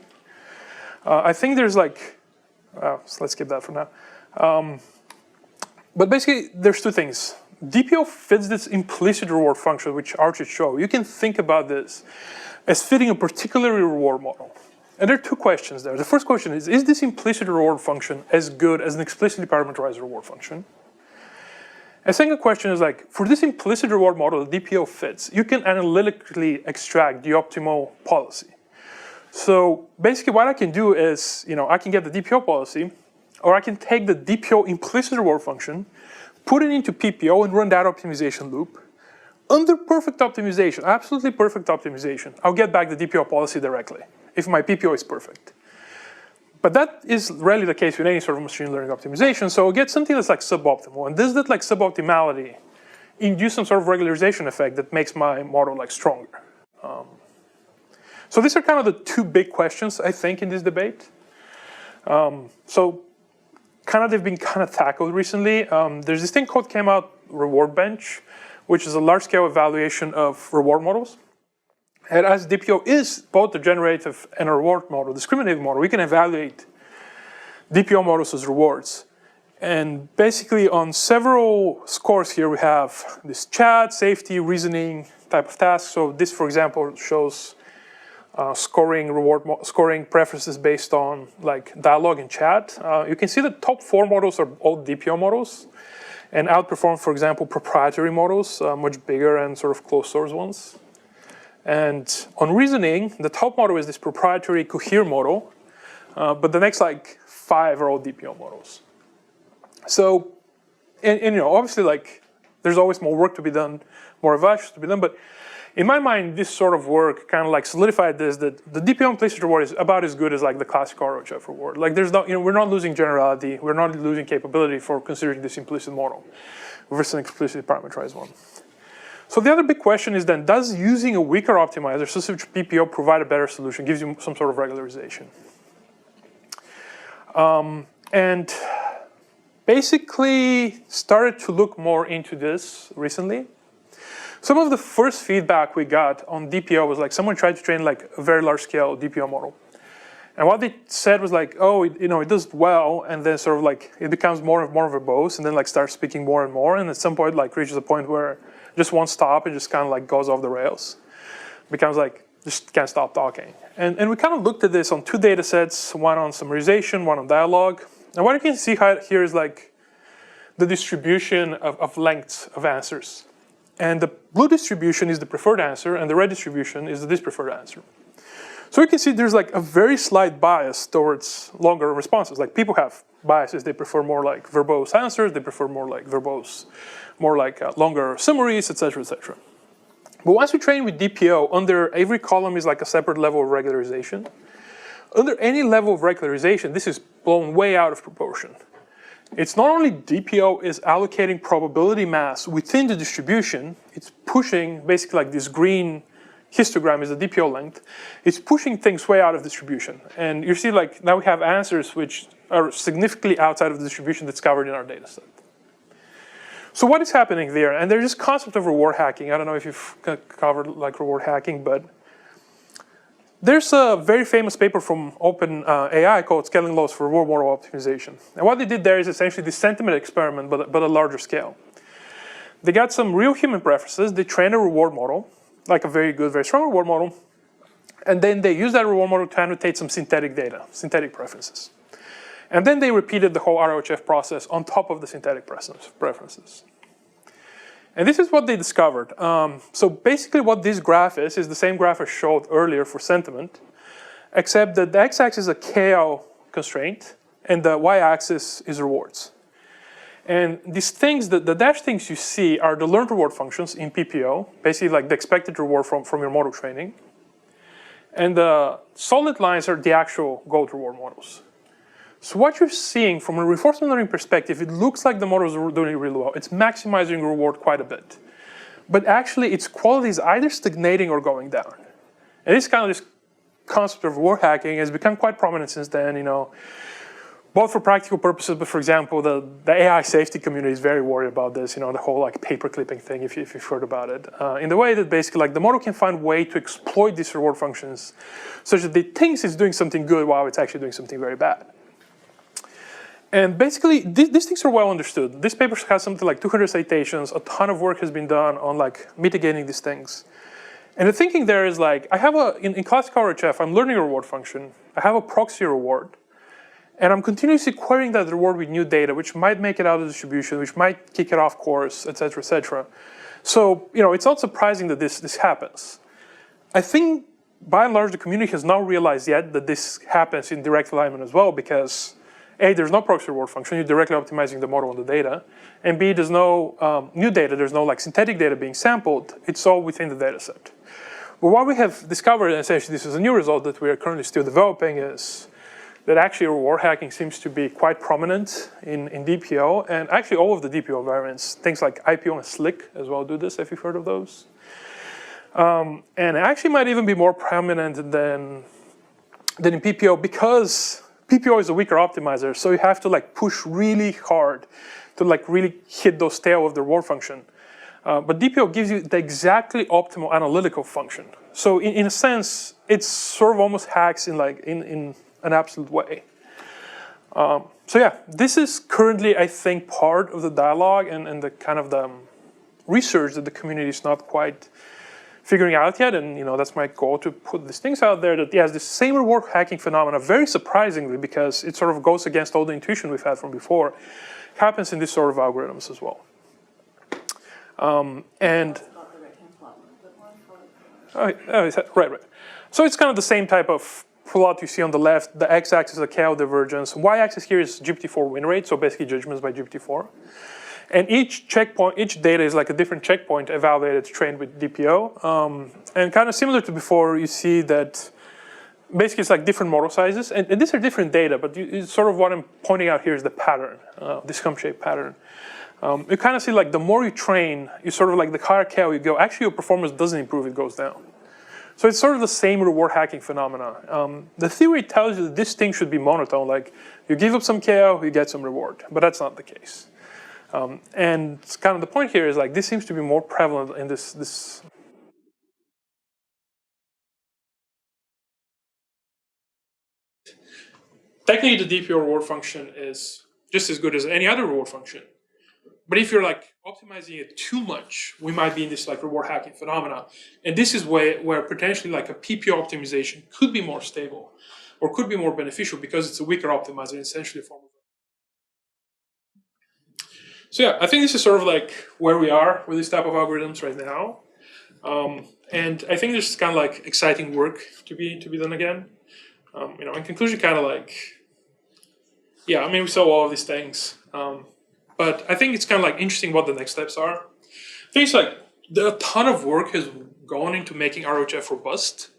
I think there's like, so let's skip that for now. But basically, there's two things. DPO fits this implicit reward function, which Archit showed. You can think about this as fitting a particular reward model. And there are two questions there. The first question is this implicit reward function as good as an explicitly parameterized reward function? A second question is like, for this implicit reward model the DPO fits, you can analytically extract the optimal policy. So basically what I can do is, you know, I can get the DPO policy, or I can take the DPO implicit reward function, put it into PPO and run that optimization loop. Under perfect optimization, absolutely perfect optimization, I'll get back the DPO policy directly, if my PPO is perfect. But that is rarely the case with any sort of machine learning optimization, so I'll get something that's like suboptimal. And does that like suboptimality induce some sort of regularization effect that makes my model like stronger? So these are kind of the two big questions, I think, in this debate. So kind of they've been kind of tackled recently. There's this thing called came out Reward Bench, which is a large-scale evaluation of reward models. And as DPO is both a generative and a reward model, discriminative model, we can evaluate DPO models as rewards. And basically on several scores here, we have this chat, safety, reasoning type of tasks. So this, for example, shows scoring preferences based on like dialogue and chat. You can see the top 4 models are all DPO models and outperform, for example, proprietary models, much bigger and sort of closed source ones. And on reasoning, the top model is this proprietary Cohere model, but the next like 5 are all DPO models. So, and you know, obviously like there's always more work to be done, more evaluations to be done. But in my mind, this sort of work kind of like solidified this, that the DPO implicit reward is about as good as like the classic ROHF reward. Like there's not, we're not losing generality, we're not losing capability for considering this implicit model versus an explicitly parameterized one. So the other big question is then, does using a weaker optimizer, such as PPO, provide a better solution, gives you some sort of regularization? And basically started to look more into this recently. Some of the first feedback we got on DPO was like someone tried to train like a very large scale DPO model. And what they said was like, oh, it does well, and then sort of like it becomes more and more verbose, and then like starts speaking more and more, and at some point like reaches a point where it just won't stop, it just kind of like goes off the rails. Becomes like, just can't stop talking. And we kind of looked at this on 2 data sets, one on summarization, one on dialogue. And what you can see here is like the distribution of lengths of answers. And the blue distribution is the preferred answer, and the red distribution is the dispreferred answer. So you can see there's like a very slight bias towards longer responses. Like people have biases, they prefer more like verbose answers, they prefer more like verbose, more like longer summaries, etc., etc. But once we train with DPO, under every column is like a separate level of regularization. Under any level of regularization, this is blown way out of proportion. It's not only DPO is allocating probability mass within the distribution, it's pushing basically like this green histogram is the DPO length. It's pushing things way out of distribution. And you see like now we have answers which are significantly outside of the distribution that's covered in our data set. So what is happening there? And there's this concept of reward hacking. I don't know if you've covered like reward hacking, but there's a very famous paper from OpenAI called Scaling Laws for Reward Model Optimization. And what they did there is essentially this sentiment experiment, but a larger scale. They got some real human preferences. They trained a reward model, like a very good, very strong reward model. And then they used that reward model to annotate some synthetic data, synthetic preferences. And then they repeated the whole ROHF process on top of the synthetic preferences. And this is what they discovered. So basically what this graph is the same graph I showed earlier for sentiment, except that the x-axis is a KL constraint, and the y-axis is rewards. And these things, the dashed things you see are the learned reward functions in PPO, basically like the expected reward from your model training. And the solid lines are the actual gold reward models. So what you're seeing from a reinforcement learning perspective, it looks like the models are doing really well. It's maximizing reward quite a bit. But actually, its quality is either stagnating or going down. And this kind of this concept of reward hacking has become quite prominent since then, both for practical purposes, but for example, the AI safety community is very worried about this, the whole like paper clipping thing, if you've heard about it. In the way that basically like the model can find a way to exploit these reward functions such that it thinks it's doing something good while it's actually doing something very bad. And basically, these things are well understood. This paper has something like 200 citations. A ton of work has been done on like mitigating these things. And the thinking there is like, I have in classical RHF, I'm learning a reward function. I have a proxy reward. And I'm continuously querying that reward with new data, which might make it out of the distribution, which might kick it off course, et cetera, et cetera. So, it's not surprising that this happens. I think, by and large, the community has not realized yet that this happens in direct alignment as well, because A, there's no proxy reward function, you're directly optimizing the model on the data. And B, there's no new data, there's no like synthetic data being sampled, it's all within the data set. But what we have discovered, and essentially this is a new result that we are currently still developing, is that actually reward hacking seems to be quite prominent in DPO, and actually all of the DPO variants, things like IPO and Slick as well do this, if you've heard of those. And it actually might even be more prominent than in PPO, because PPO is a weaker optimizer, so you have to like push really hard to like really hit those tail of the reward function. But DPO gives you the exactly optimal analytical function. So in a sense, it's sort of almost hacks in an absolute way. So yeah, this is currently, I think, part of the dialogue and the kind of the research that the community is not quite figuring out yet, and that's my goal, to put these things out there that yes, this same reward hacking phenomena, very surprisingly, because it sort of goes against all the intuition we've had from before, happens in this sort of algorithms as well. Right. So it's kind of the same type of plot you see on the left. The x-axis is a KL divergence. Y-axis here is GPT-4 win rate, so basically judgments by GPT-4. And each checkpoint, each data is like a different checkpoint evaluated, trained with DPO. And kind of similar to before, you see that basically it's like different model sizes. And these are different data, but sort of what I'm pointing out here is the pattern, this hump-shaped pattern. You kind of see like the more you train, you sort of like the higher KO you go, actually your performance doesn't improve, it goes down. So it's sort of the same reward hacking phenomena. The theory tells you that this thing should be monotone, like you give up some KO, you get some reward, but that's not the case. And kind of the point here is like this seems to be more prevalent in this technically the DPO reward function is just as good as any other reward function. But if you're like optimizing it too much, we might be in this like reward hacking phenomena. And this is where potentially like a PPO optimization could be more stable or could be more beneficial because it's a weaker optimizer, essentially a form of. So yeah, I think this is sort of like where we are with this type of algorithms right now. And I think there's kind of like exciting work to be done again. In conclusion, kind of like, yeah, I mean, we saw all of these things. But I think it's kind of like interesting what the next steps are. I think it's like a ton of work has gone into making RHF robust.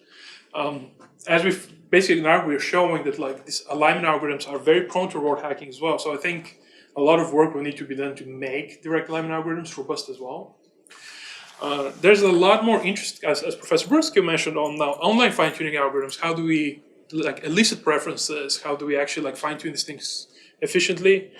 As we've basically now we're showing that like these alignment algorithms are very prone to reward hacking as well. So I think a lot of work will need to be done to make direct alignment algorithms robust as well. There's a lot more interest, as Professor Brunskill mentioned, on now online fine-tuning algorithms. How do we like elicit preferences? How do we actually like fine-tune these things efficiently?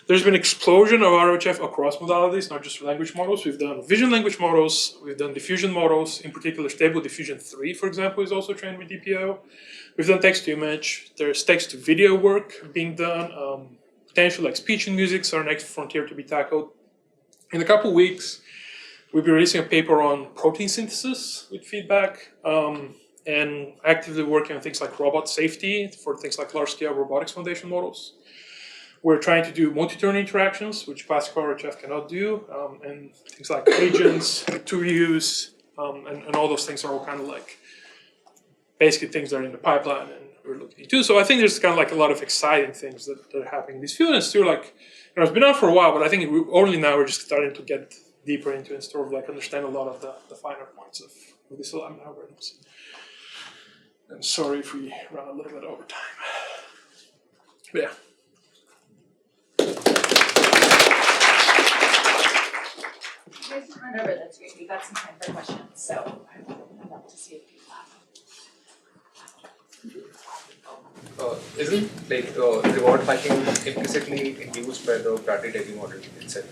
There's been an explosion of RHF across modalities, not just language models. We've done vision language models, we've done diffusion models, in particular Stable Diffusion 3, for example, is also trained with DPO. We've done text-to-image, there's text-to-video work being done, potential like speech and music are our next frontier to be tackled. In a couple weeks, we'll be releasing a paper on protein synthesis with feedback, and actively working on things like robot safety for things like large-scale robotics foundation models. We're trying to do multi-turn interactions, which classical RHF cannot do, and things like agents, to use, and all those things are all kind of like basically things that are in the pipeline and we're looking into. So I think there's kind of like a lot of exciting things that are happening in this field. And it's still like, it's been out for a while, but I think only now we're just starting to get deeper into it and sort of like understand a lot of the finer points of these alignment algorithms. And sorry if we run a little bit over time. But yeah. You guys can run over, that's great. We got some time for questions, so I'd love to see if you have. Isn't like reward hacking implicitly induced by the Bradley-Daly model itself?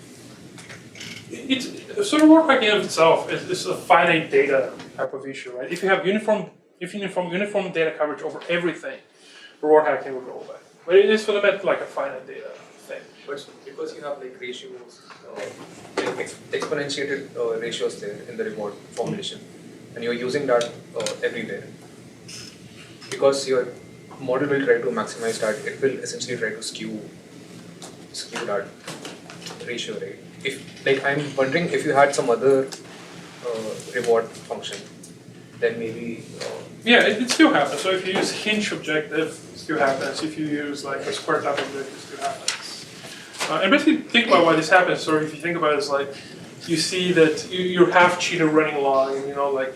So reward hacking of itself is a finite data type of issue, right? If you have uniform data coverage over everything, reward hacking will go away. But it is fundamentally like a finite data thing. But because you have like ratios, like exponentiated ratios there in the reward formulation, and you're using that everywhere, because your model will try to maximize that, it will essentially try to skew that ratio, right? If like I'm wondering if you had some other reward function, then maybe. Yeah, it still happens. So if you use hinge objective, it still happens. If you use like a square type objective, it still happens. And basically think about why this happens. So if you think about it, it's like you see that you're half cheater running along, and like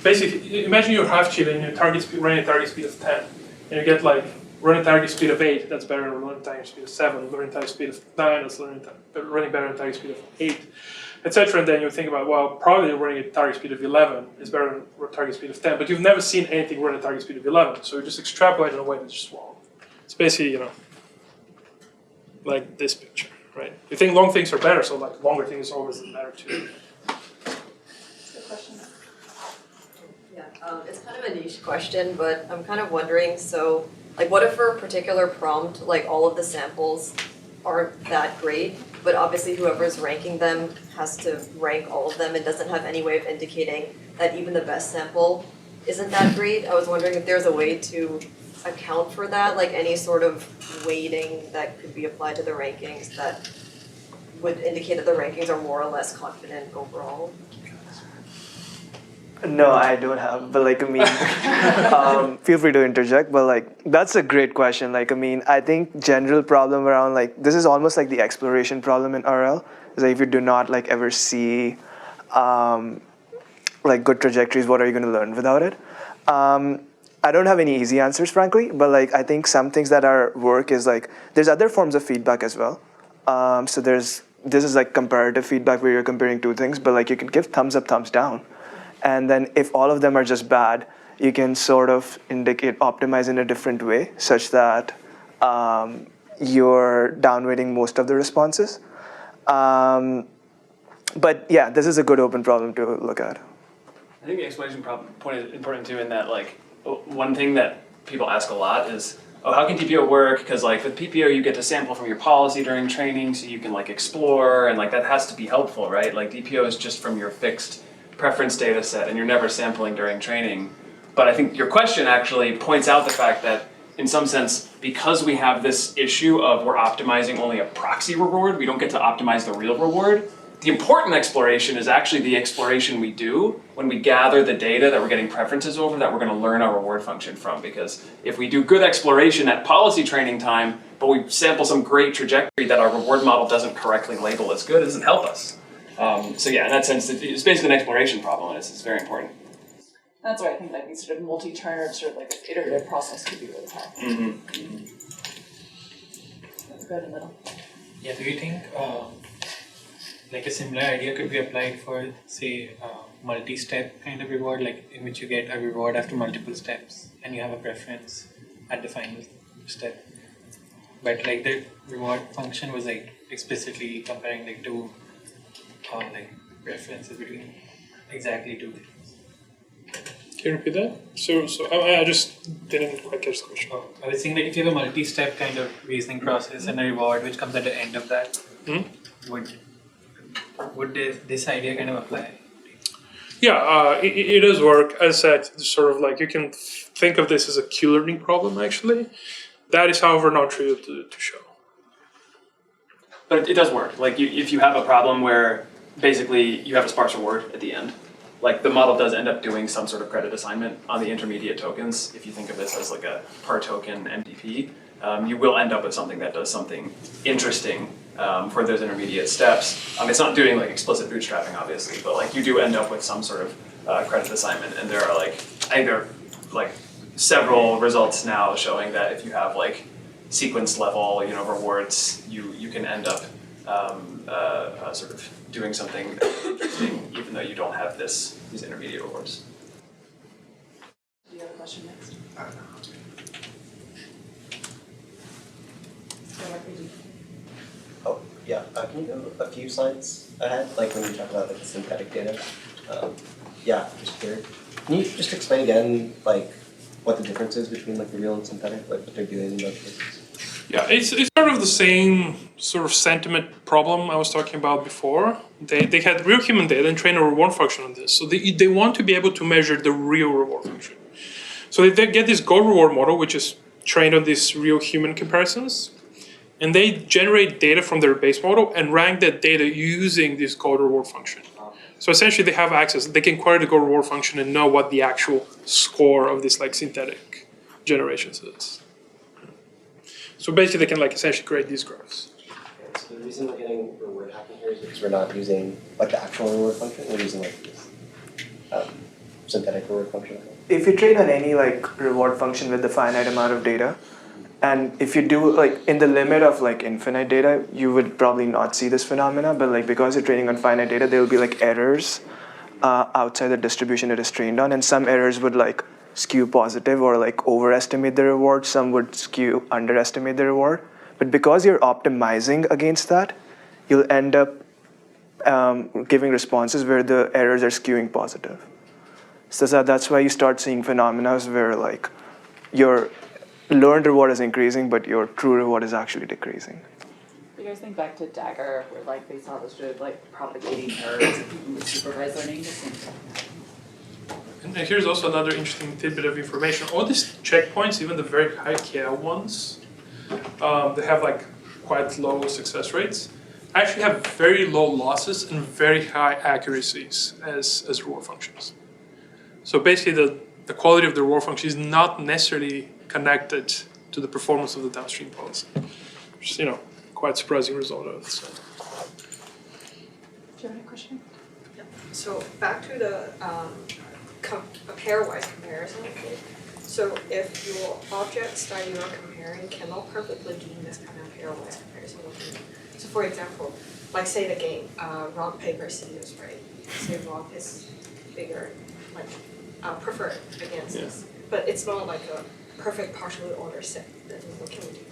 basically imagine you're half cheater and your target speed running a target speed of 10, and you get like running target speed of 8. That's better than running target speed of 7. Running target speed of 9. That's running better than target speed of 8, etc. And then you think about, well, probably running a target speed of 11 is better than target speed of 10, but you've never seen anything running a target speed of 11, so you just extrapolate in a way that's just wrong. It's basically like this picture, right? You think long things are better, so like longer things are always better too. Good question. Yeah, it's kind of a niche question, but I'm kind of wondering, so like what if for a particular prompt, like all of the samples aren't that great, but obviously whoever's ranking them has to rank all of them and doesn't have any way of indicating that even the best sample isn't that great? I was wondering if there's a way to account for that, like any sort of weighting that could be applied to the rankings that would indicate that the rankings are more or less confident overall. No, I don't have, but like, I mean, feel free to interject, but like, that's a great question. Like, I mean, I think general problem around like, this is almost like the exploration problem in RL, is that if you do not like ever see like good trajectories, what are you going to learn without it? I don't have any easy answers, frankly, but like, I think some things that are work is like, there's other forms of feedback as well. So this is like comparative feedback where you're comparing two things, but like you can give thumbs up, thumbs down. And then if all of them are just bad, you can sort of optimize in a different way such that you're downweighting most of the responses. But yeah, this is a good open problem to look at. I think the explanation point is important too in that like, one thing that people ask a lot is, oh, how can DPO work? Because like with PPO, you get to sample from your policy during training, so you can like explore, and like that has to be helpful, right? Like DPO is just from your fixed preference data set, and you're never sampling during training. But I think your question actually points out the fact that in some sense, because we have this issue of we're optimizing only a proxy reward, we don't get to optimize the real reward. The important exploration is actually the exploration we do when we gather the data that we're getting preferences over that we're going to learn our reward function from. Because if we do good exploration at policy training time, but we sample some great trajectory that our reward model doesn't correctly label as good, it doesn't help us. So yeah, in that sense, it's basically an exploration problem, and it's very important. That's why I think like these sort of multi-turn, sort of like this iterative process could be really powerful. Let's go to the middle. Yeah, do you think like a similar idea could be applied for, say, multi-step kind of reward, like in which you get a reward after multiple steps and you have a preference at the final step, but like the reward function was like explicitly comparing like two like preferences between exactly two things. Can you repeat that? So I just didn't quite catch the question. I was saying that if you have a multi-step kind of reasoning process and a reward which comes at the end of that, would this idea kind of apply? Yeah, it does work. As I said, sort of like you can think of this as a Q learning problem, actually. That is, however, not trivial to show. But it does work. Like if you have a problem where basically you have a sparse reward at the end, like the model does end up doing some sort of credit assignment on the intermediate tokens. If you think of this as like a per token MDP, you will end up with something that does something interesting for those intermediate steps. It's not doing like explicit bootstrapping, obviously, but like you do end up with some sort of credit assignment. And there are like, I think there are like several results now showing that if you have like sequence level, rewards, you can end up sort of doing something interesting, even though you don't have these intermediate rewards. Do you have a question next? Oh, yeah. Can you go a few slides ahead, like when you talk about like the synthetic data? Yeah, just here. Can you just explain again, like, what the difference is between like the real and synthetic, like what they're doing in both cases? Yeah, it's sort of the same sort of sentiment problem I was talking about before. They had real human data and trained a reward function on this. So they want to be able to measure the real reward function. So they get this goal reward model, which is trained on these real human comparisons. And they generate data from their base model and rank that data using this goal reward function. So essentially they have access. They can query the goal reward function and know what the actual score of this like synthetic generations is. So basically, they can like essentially create these graphs. Okay, so the reason we're getting reward hacking here is because we're not using like the actual reward function. We're using like this synthetic reward function. If you train on any like reward function with the finite amount of data, and if you do like in the limit of like infinite data, you would probably not see this phenomena. But like because you're training on finite data, there will be like errors outside the distribution it is trained on, and some errors would like skew positive or like overestimate the reward, some would skew underestimate the reward. But because you're optimizing against that, you'll end up giving responses where the errors are skewing positive. So that's why you start seeing phenomena where like your learned reward is increasing, but your true reward is actually decreasing. You guys think back to Dagger, where like they saw this sort of like propagating errors with supervised learning. And here's also another interesting tidbit of information. All these checkpoints, even the very high KL ones, they have like quite low success rates, actually have very low losses and very high accuracies as reward functions. So basically, the quality of the reward function is not necessarily connected to the performance of the downstream policy, which is, quite surprising result, I would say. Do you have any question? So back to the a pairwise comparison. Okay. So if your objects that you are comparing cannot perfectly do this kind of pairwise comparison, so for example, like say the game, rock, paper, scissors, right? Say rock is bigger, like preferred against this, but it's not like a perfect partially ordered set. Then what can we do?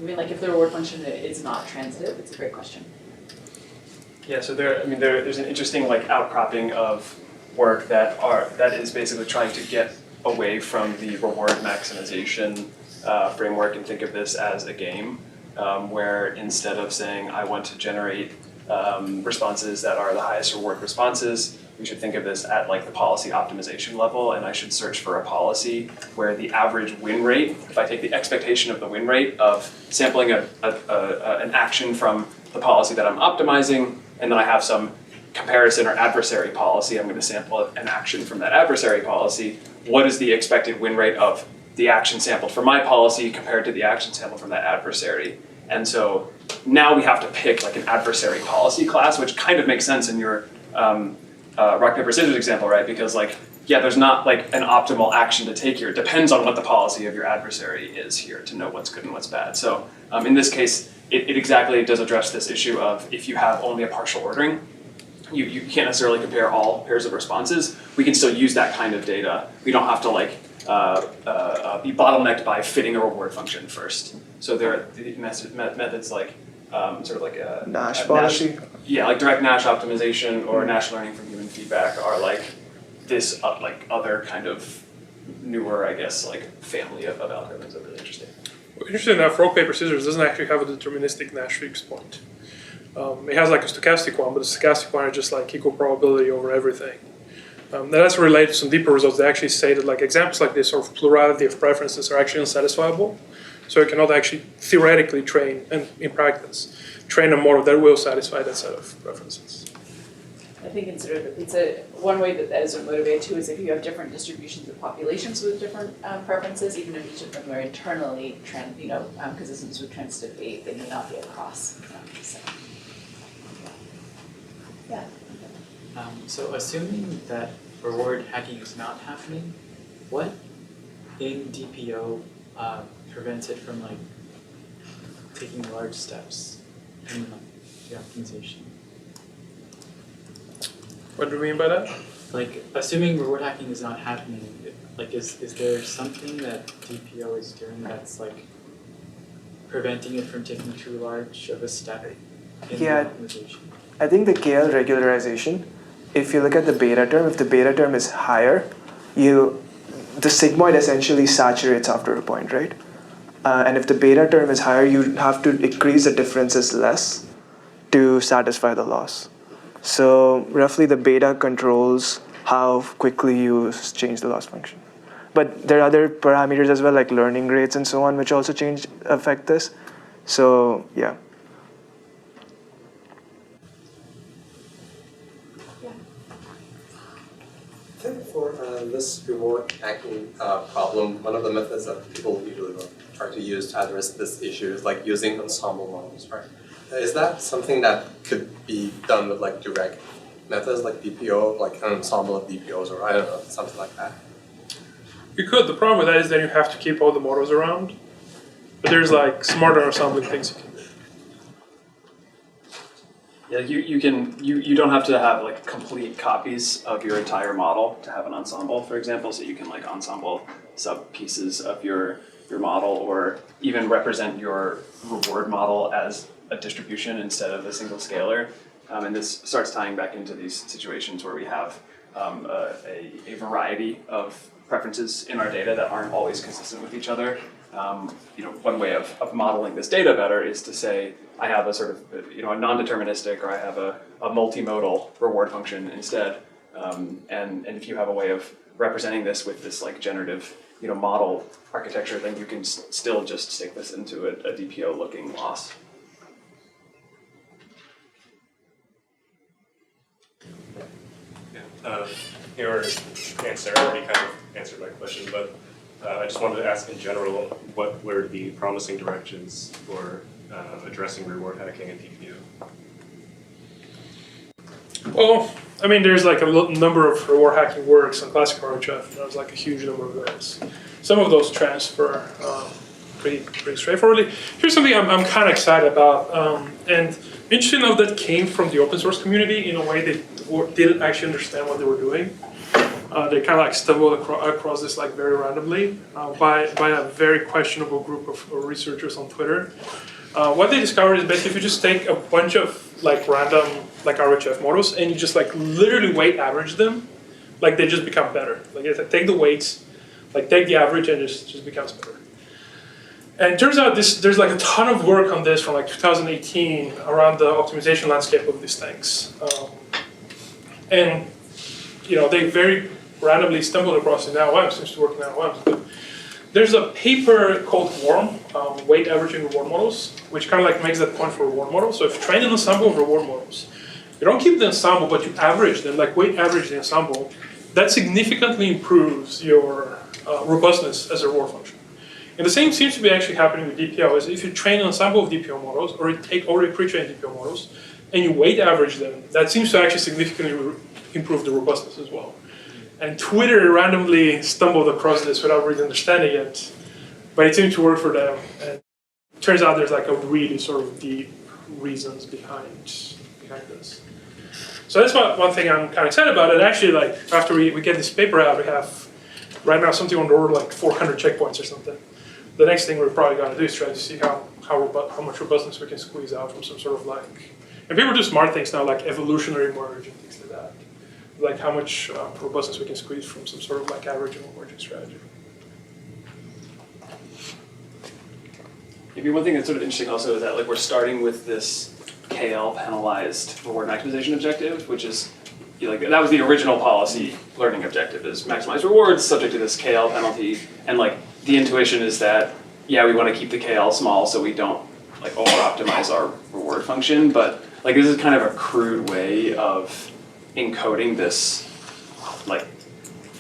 You mean like if the reward function is not transitive? It's a great question. Yeah, so there's an interesting outcropping of work that is basically trying to get away from the reward maximization framework and think of this as a game, where instead of saying I want to generate responses that are the highest reward responses, we should think of this at the policy optimization level, and I should search for a policy where the average win rate, if I take the expectation of the win rate of sampling an action from the policy that I'm optimizing, and then I have some comparison or adversary policy, I'm going to sample an action from that adversary policy, what is the expected win rate of the action sampled from my policy compared to the action sampled from that adversary? And so now we have to pick an adversary policy class, which kind of makes sense in your rock, paper, scissors example, right? Because there's not an optimal action to take here. It depends on what the policy of your adversary is here to know what's good and what's bad. So in this case, it exactly does address this issue of if you have only a partial ordering, you can't necessarily compare all pairs of responses. We can still use that kind of data. We don't have to be bottlenecked by fitting a reward function first. So there are methods a Nash policy. Direct Nash optimization or Nash learning from human feedback are this other kind of newer, I guess, family of algorithms that are really interesting. Well, interesting enough, rock, paper, scissors doesn't actually have a deterministic Nash fixed point. It has a stochastic one, but the stochastic one is just equal probability over everything. That's related to some deeper results. They actually say that examples like this of plurality of preferences are actually unsatisfiable. So you cannot actually theoretically train, and in practice, train a model that will satisfy that set of preferences. I think one way that is motivated too is if you have different distributions of populations with different preferences, even if each of them are internally consistent with transitivity, they may not be across. Yeah. So assuming that reward hacking is not happening, what in DPO prevents it from taking large steps in the optimization? What do you mean by that? Assuming reward hacking is not happening, is there something that DPO is doing that's preventing it from taking too large of a step in the optimization? I think the KL regularization, if you look at the beta term, if the beta term is higher, the sigmoid essentially saturates after a point, right? And if the beta term is higher, you have to increase the differences less to satisfy the loss. So roughly the beta controls how quickly you change the loss function. But there are other parameters as well, like learning rates and so on, which also affect this. So yeah. I think for this reward hacking problem, one of the methods that people usually try to use to address this issue is using ensemble models, right? Is that something that could be done with direct methods like DPO, an ensemble of DPOs, or I don't know, something like that? You could. The problem with that is that you have to keep all the models around. But there's smarter ensembling things you can do. Yeah, you don't have to have complete copies of your entire model to have an ensemble, for example. So you can ensemble sub pieces of your model, or even represent your reward model as a distribution instead of a single scalar. And this starts tying back into these situations where we have a variety of preferences in our data that aren't always consistent with each other. One way of modeling this data better is to say, I have a sort of, a non-deterministic, or I have a multimodal reward function instead. And if you have a way of representing this with this generative, model architecture, then you can still just stick this into a DPO looking loss. Yeah. your answer already kind of answered my question, but I just wanted to ask in general, what were the promising directions for addressing reward hacking in DPO? Well, I mean, there's like a number of reward hacking works on classic RHF. There's like a huge number of those. Some of those transfer pretty straightforwardly. Here's something I'm kind of excited about, and interesting enough, that came from the open source community in a way they didn't actually understand what they were doing. They kind of like stumbled across this like very randomly by a very questionable group of researchers on Twitter. What they discovered is basically if you just take a bunch of like random like RHF models and you just like literally weight average them, like they just become better. Like take the weights, like take the average and it just becomes better. And it turns out there's like a ton of work on this from like 2018 around the optimization landscape of these things. And you know, they very randomly stumbled across it in LLM, seems to work in LLMs. But there's a paper called WARM, Weight Averaging Reward Models, which kind of like makes that point for reward models. So if you train an ensemble of reward models, you don't keep the ensemble, but you average them, like weight average the ensemble, that significantly improves your robustness as a reward function. And the same seems to be actually happening with DPO, is if you train an ensemble of DPO models, or you take already pre-trained DPO models, and you weight average them, that seems to actually significantly improve the robustness as well. And Twitter randomly stumbled across this without really understanding it, but it seemed to work for them. And it turns out there's like a really sort of deep reasons behind this. So that's one thing I'm kind of excited about. And actually, like after we get this paper out, we have right now something on the order of like 400 checkpoints or something. The next thing we're probably going to do is try to see how much robustness we can squeeze out from some sort of like, and people do smart things now like evolutionary merge and things like that. Like how much robustness we can squeeze from some sort of like averaging or merging strategy. Maybe one thing that's sort of interesting also is that like we're starting with this KL penalized reward maximization objective, which is like that was the original policy learning objective, is maximize rewards subject to this KL penalty. And like the intuition is that, yeah, we want to keep the KL small so we don't like over-optimize our reward function. But like this is kind of a crude way of encoding this like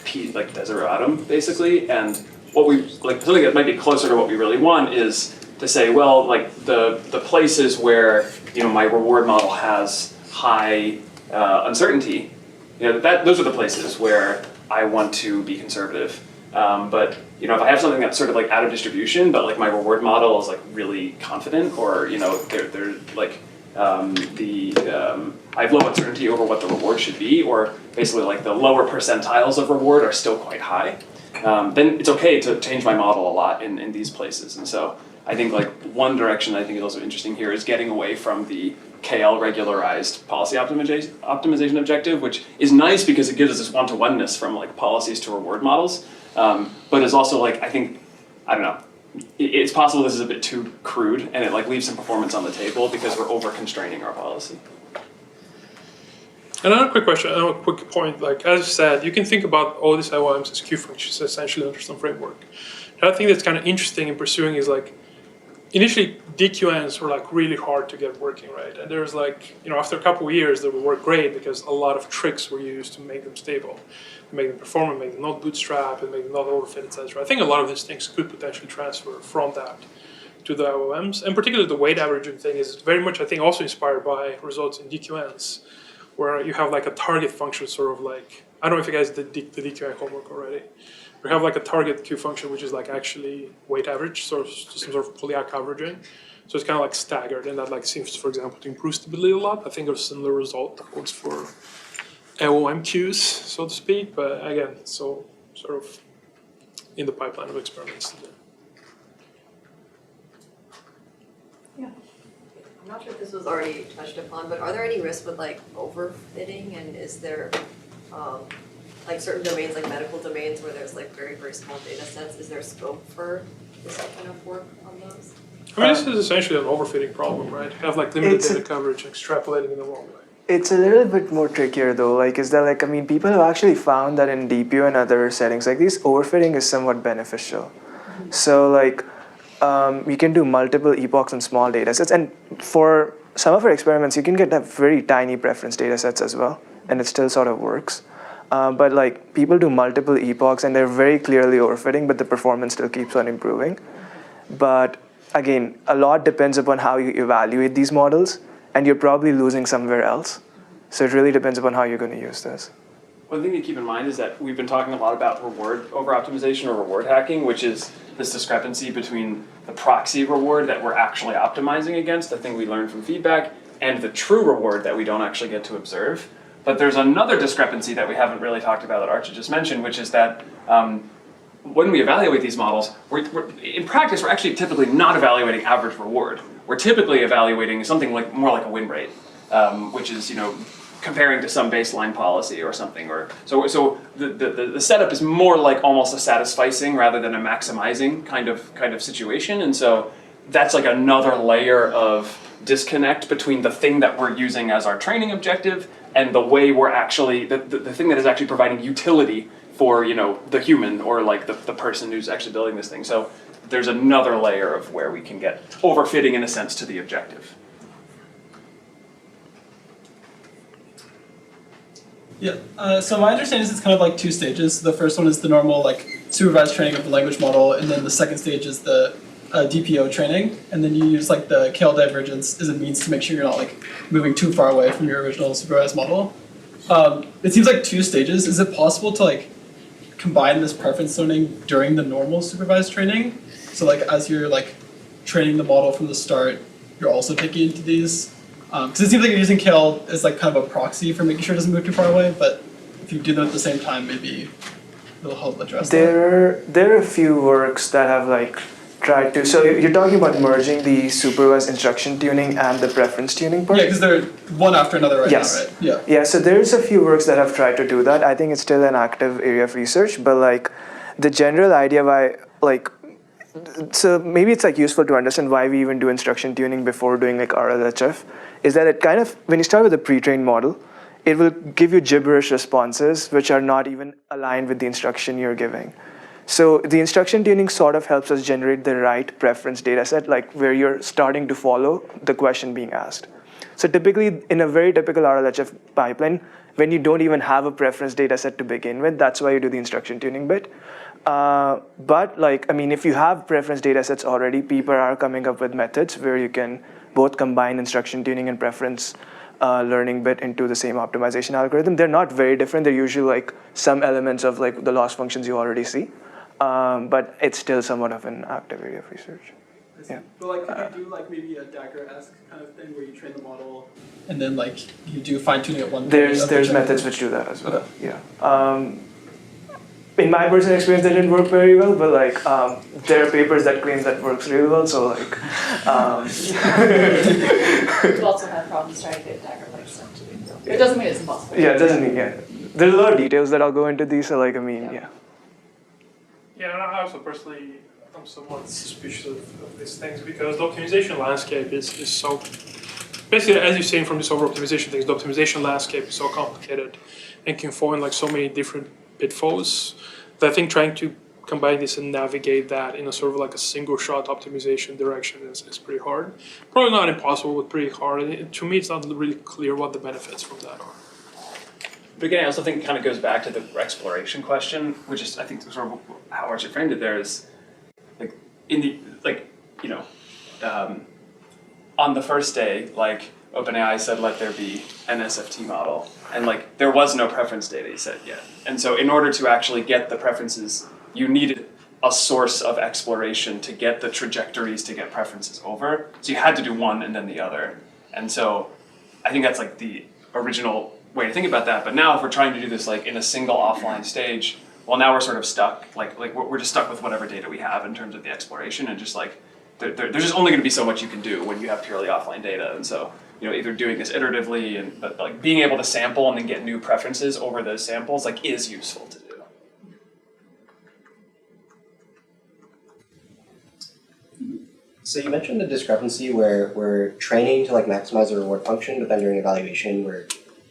desideratum basically. And what we like something that might be closer to what we really want is to say, well, like the places where my reward model has high uncertainty, those are the places where I want to be conservative. But if I have something that's sort of like out of distribution, but like my reward model is like really confident, or they're like I have low uncertainty over what the reward should be, or basically like the lower percentiles of reward are still quite high, then it's okay to change my model a lot in these places. And so I think like one direction I think is also interesting here is getting away from the KL regularized policy optimization objective, which is nice because it gives us this one-to-oneness from like policies to reward models, but is also like, I don't know, it's possible this is a bit too crude and it like leaves some performance on the table because we're over-constraining our policy. Another quick question, another quick point, like as I said, you can think about all these LLMs as Q functions essentially under some framework. The other thing that's kind of interesting in pursuing is like, initially DQNs were like really hard to get working, right? And there's like, after a couple of years they would work great because a lot of tricks were used to make them stable, to make them perform, and make them not bootstrap, and make them not overfit, etc. I think a lot of these things could potentially transfer from that to the LLMs, and particularly the weight averaging thing is very much, I think, also inspired by results in DQNs, where you have like a target function sort of like, I don't know if you guys did the DQN homework already. We have like a target Q function, which is like actually weight average, so some sort of Polyak averaging. So it's kind of like staggered, and that like seems, for example, to improve stability a lot. I think a similar result holds for LOM Qs, so to speak, but again, so sort of in the pipeline of experiments to do. Yeah. I'm not sure if this was already touched upon, but are there any risks with like overfitting, and is there like certain domains, like medical domains, where there's like very, very small data sets, is there scope for this kind of work on those? I mean, this is essentially an overfitting problem, right? You have like limited data coverage extrapolating in the wrong way. It's a little bit more trickier though. Like, is that like, I mean, people have actually found that in DPO and other settings, like this overfitting is somewhat beneficial. So like, you can do multiple epochs and small data sets. And for some of our experiments, you can get very tiny preference data sets as well, and it still sort of works. But like people do multiple epochs and they're very clearly overfitting, but the performance still keeps on improving. But again, a lot depends upon how you evaluate these models, and you're probably losing somewhere else. So it really depends upon how you're going to use this. One thing to keep in mind is that we've been talking a lot about reward over-optimization or reward hacking, which is this discrepancy between the proxy reward that we're actually optimizing against, the thing we learned from feedback, and the true reward that we don't actually get to observe. But there's another discrepancy that we haven't really talked about that Archit just mentioned, which is that when we evaluate these models, in practice, we're actually typically not evaluating average reward. We're typically evaluating something like more like a win rate, which is comparing to some baseline policy or something. Or so the setup is more like almost a satisficing rather than a maximizing kind of situation. And so that's like another layer of disconnect between the thing that we're using as our training objective and the way we're actually the thing that is actually providing utility for the human or like the person who's actually building this thing. So there's another layer of where we can get overfitting in a sense to the objective. Yeah, so my understanding is it's kind of like two stages. The first one is the normal like supervised training of the language model, and then the second stage is the DPO training, and then you use like the KL divergence as a means to make sure you're not like moving too far away from your original supervised model. It seems like two stages. Is it possible to like combine this preference learning during the normal supervised training? So like as you're like training the model from the start, you're also taking into these. Because it seems like you're using KL as like kind of a proxy for making sure it doesn't move too far away, but if you do them at the same time, maybe it'll help address that. There are a few works that have like tried to, so you're talking about merging the supervised instruction tuning and the preference tuning part? Yeah, because they're one after another right now, right? Yeah. Yeah, so there's a few works that have tried to do that. I think it's still an active area of research, but like the general idea why, like, so maybe it's like useful to understand why we even do instruction tuning before doing like RLHF, is that it kind of, when you start with a pre-trained model, it will give you gibberish responses which are not even aligned with the instruction you're giving. So the instruction tuning sort of helps us generate the right preference data set, like where you're starting to follow the question being asked. So typically, in a very typical RLHF pipeline, when you don't even have a preference data set to begin with, that's why you do the instruction tuning bit. But like, I mean, if you have preference data sets already, people are coming up with methods where you can both combine instruction tuning and preference learning bit into the same optimization algorithm. They're not very different. They're usually like some elements of like the loss functions you already see. But it's still somewhat of an active area of research. Yeah. But like, could you do like maybe a Dagger-esque kind of thing where you train the model and then like you do fine tuning at one point? There's methods which do that as well. Okay. Yeah. In my personal experience, that didn't work very well, but like there are papers that claim that works really well. So like, We've also had problems trying to get Dagger-like stuff to do. So it doesn't mean it's impossible. Yeah, it doesn't mean There's a lot of details that I'll go into these. So like, I mean, yeah. Yeah, and I also personally, I'm somewhat suspicious of these things because the optimization landscape is so, basically as you're saying from this over-optimization things, the optimization landscape is so complicated and can fall in like so many different pitfalls that I think trying to combine this and navigate that in a sort of like a single shot optimization direction is pretty hard. Probably not impossible, but pretty hard. And to me, it's not really clear what the benefits from that are. But again, I also think it kind of goes back to the exploration question, which is, I think, sort of how Archit framed it there is, like, in the, like, on the first day, like, OpenAI said, let there be an SFT model. And, like, there was no preference data, he said, yet. And so in order to actually get the preferences, you needed a source of exploration to get the trajectories to get preferences over. So you had to do one and then the other. And so I think that's, like, the original way to think about that. But now if we're trying to do this like in a single offline stage, well, now we're sort of stuck. Like we're just stuck with whatever data we have in terms of the exploration, and just like there's just only going to be so much you can do when you have purely offline data. And so either doing this iteratively but like being able to sample and then get new preferences over those samples like is useful to do. So you mentioned the discrepancy where we're training to like maximize the reward function, but then during evaluation we're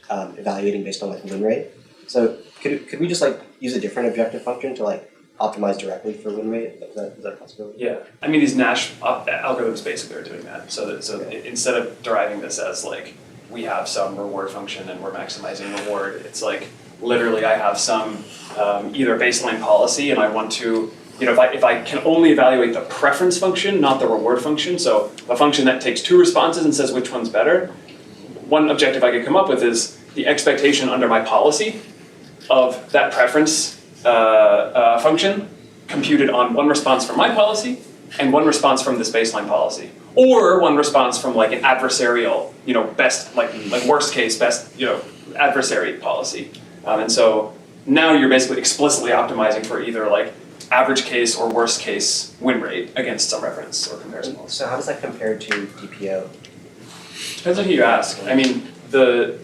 evaluating based on like win rate. So could we just like use a different objective function to like optimize directly for win rate? Is that a possibility? Yeah, I mean these Nash algorithms basically are doing that. So instead of deriving this as like we have some reward function and we're maximizing reward, it's like literally I have some either baseline policy and I want to, if I can only evaluate the preference function, not the reward function, so a function that takes two responses and says which one's better, one objective I could come up with is the expectation under my policy of that preference function computed on one response from my policy and one response from this baseline policy, or one response from like an adversarial, best, like worst case, best, adversary policy. And so now you're basically explicitly optimizing for either like average case or worst case win rate against some reference or comparison policy. So how does that compare to DPO? Depends on who you ask. I mean, the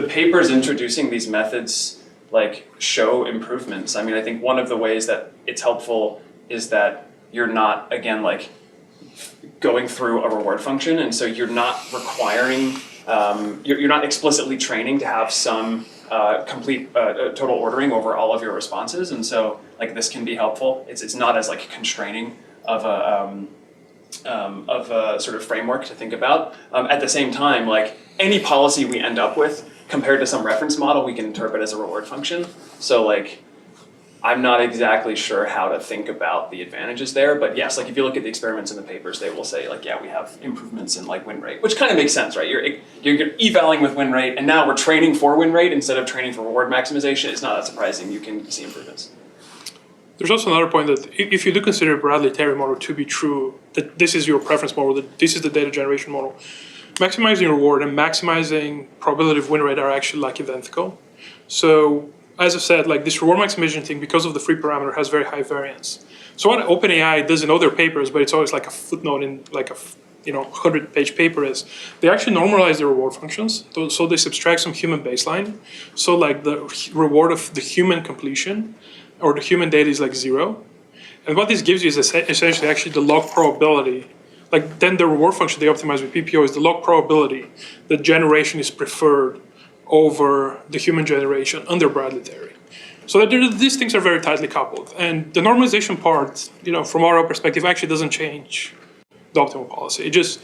papers introducing these methods like show improvements. I mean, I think one of the ways that it's helpful is that you're not, again, like going through a reward function, and so you're not requiring, you're not explicitly training to have some complete total ordering over all of your responses, and so like this can be helpful. It's not as like constraining of a sort of framework to think about. At the same time, like any policy we end up with compared to some reference model, we can interpret as a reward function. So like, I'm not exactly sure how to think about the advantages there, but yes, like if you look at the experiments in the papers, they will say like, yeah, we have improvements in like win rate, which kind of makes sense, right? You're evaluating with win rate, and now we're training for win rate instead of training for reward maximization. It's not that surprising. You can see improvements. There's also another point that if you do consider Bradley-Terry model to be true, that this is your preference model, that this is the data generation model, maximizing reward and maximizing probability of win rate are actually like identical. So as I said, like this reward maximization thing, because of the free parameter, has very high variance. So what OpenAI does in other papers, but it's always like a footnote in like a 100-page paper, is they actually normalize the reward functions. So they subtract some human baseline. So like the reward of the human completion or the human data is like 0. And what this gives you is essentially actually the log probability. Like then the reward function they optimize with DPO is the log probability that generation is preferred over the human generation under Bradley-Terry. So that these things are very tightly coupled. And the normalization part, from our perspective, actually doesn't change the optimal policy. It just,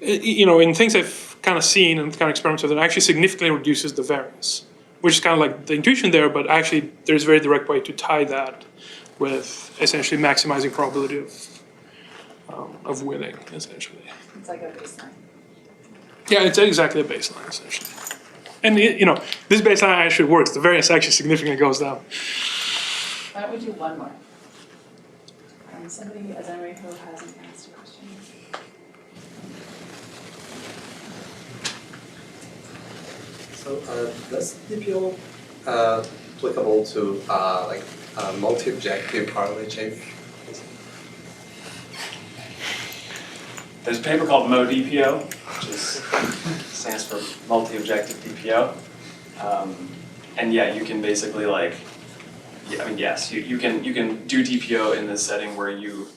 in things I've kind of seen and kind of experimented with, it actually significantly reduces the variance, which is kind of like the intuition there, but actually there's a very direct way to tie that with essentially maximizing probability of winning, essentially. It's like a baseline. Yeah, it's exactly a baseline, essentially. And this baseline actually works. The variance actually significantly goes down. Why don't we do one more? Somebody, is anybody who hasn't asked a question? So does DPO applicable to multi-objective parallel chain? There's a paper called MoDPO, which stands for multi-objective DPO. And yeah, you can basically yes, you can do DPO in this setting where you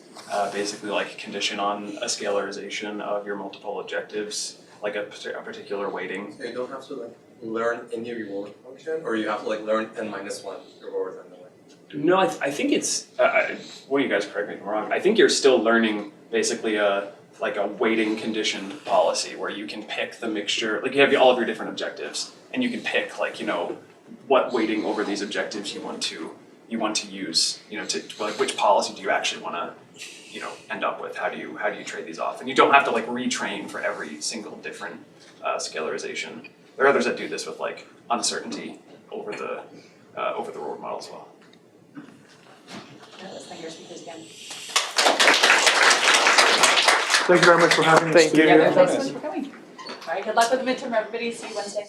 basically condition on a scalarization of your multiple objectives, like a particular weighting. So you don't have to learn any reward function, or you have to learn n-1 rewards on the way? No, I think it's, well, you guys correct me if I'm wrong, I think you're still learning basically a weighting condition policy where you can pick the mixture, you have all of your different objectives, and you can pick what weighting over these objectives you want to use, which policy do you actually want to end up with? How do you trade these off? And you don't have to retrain for every single different scalarization. There are others that do this with uncertainty over the reward model as well. Let's thank our speakers again. Thank you very much for having us. Thank you. Yeah, thanks so much for coming. All right, good luck with the midterm, everybody. See you Wednesday.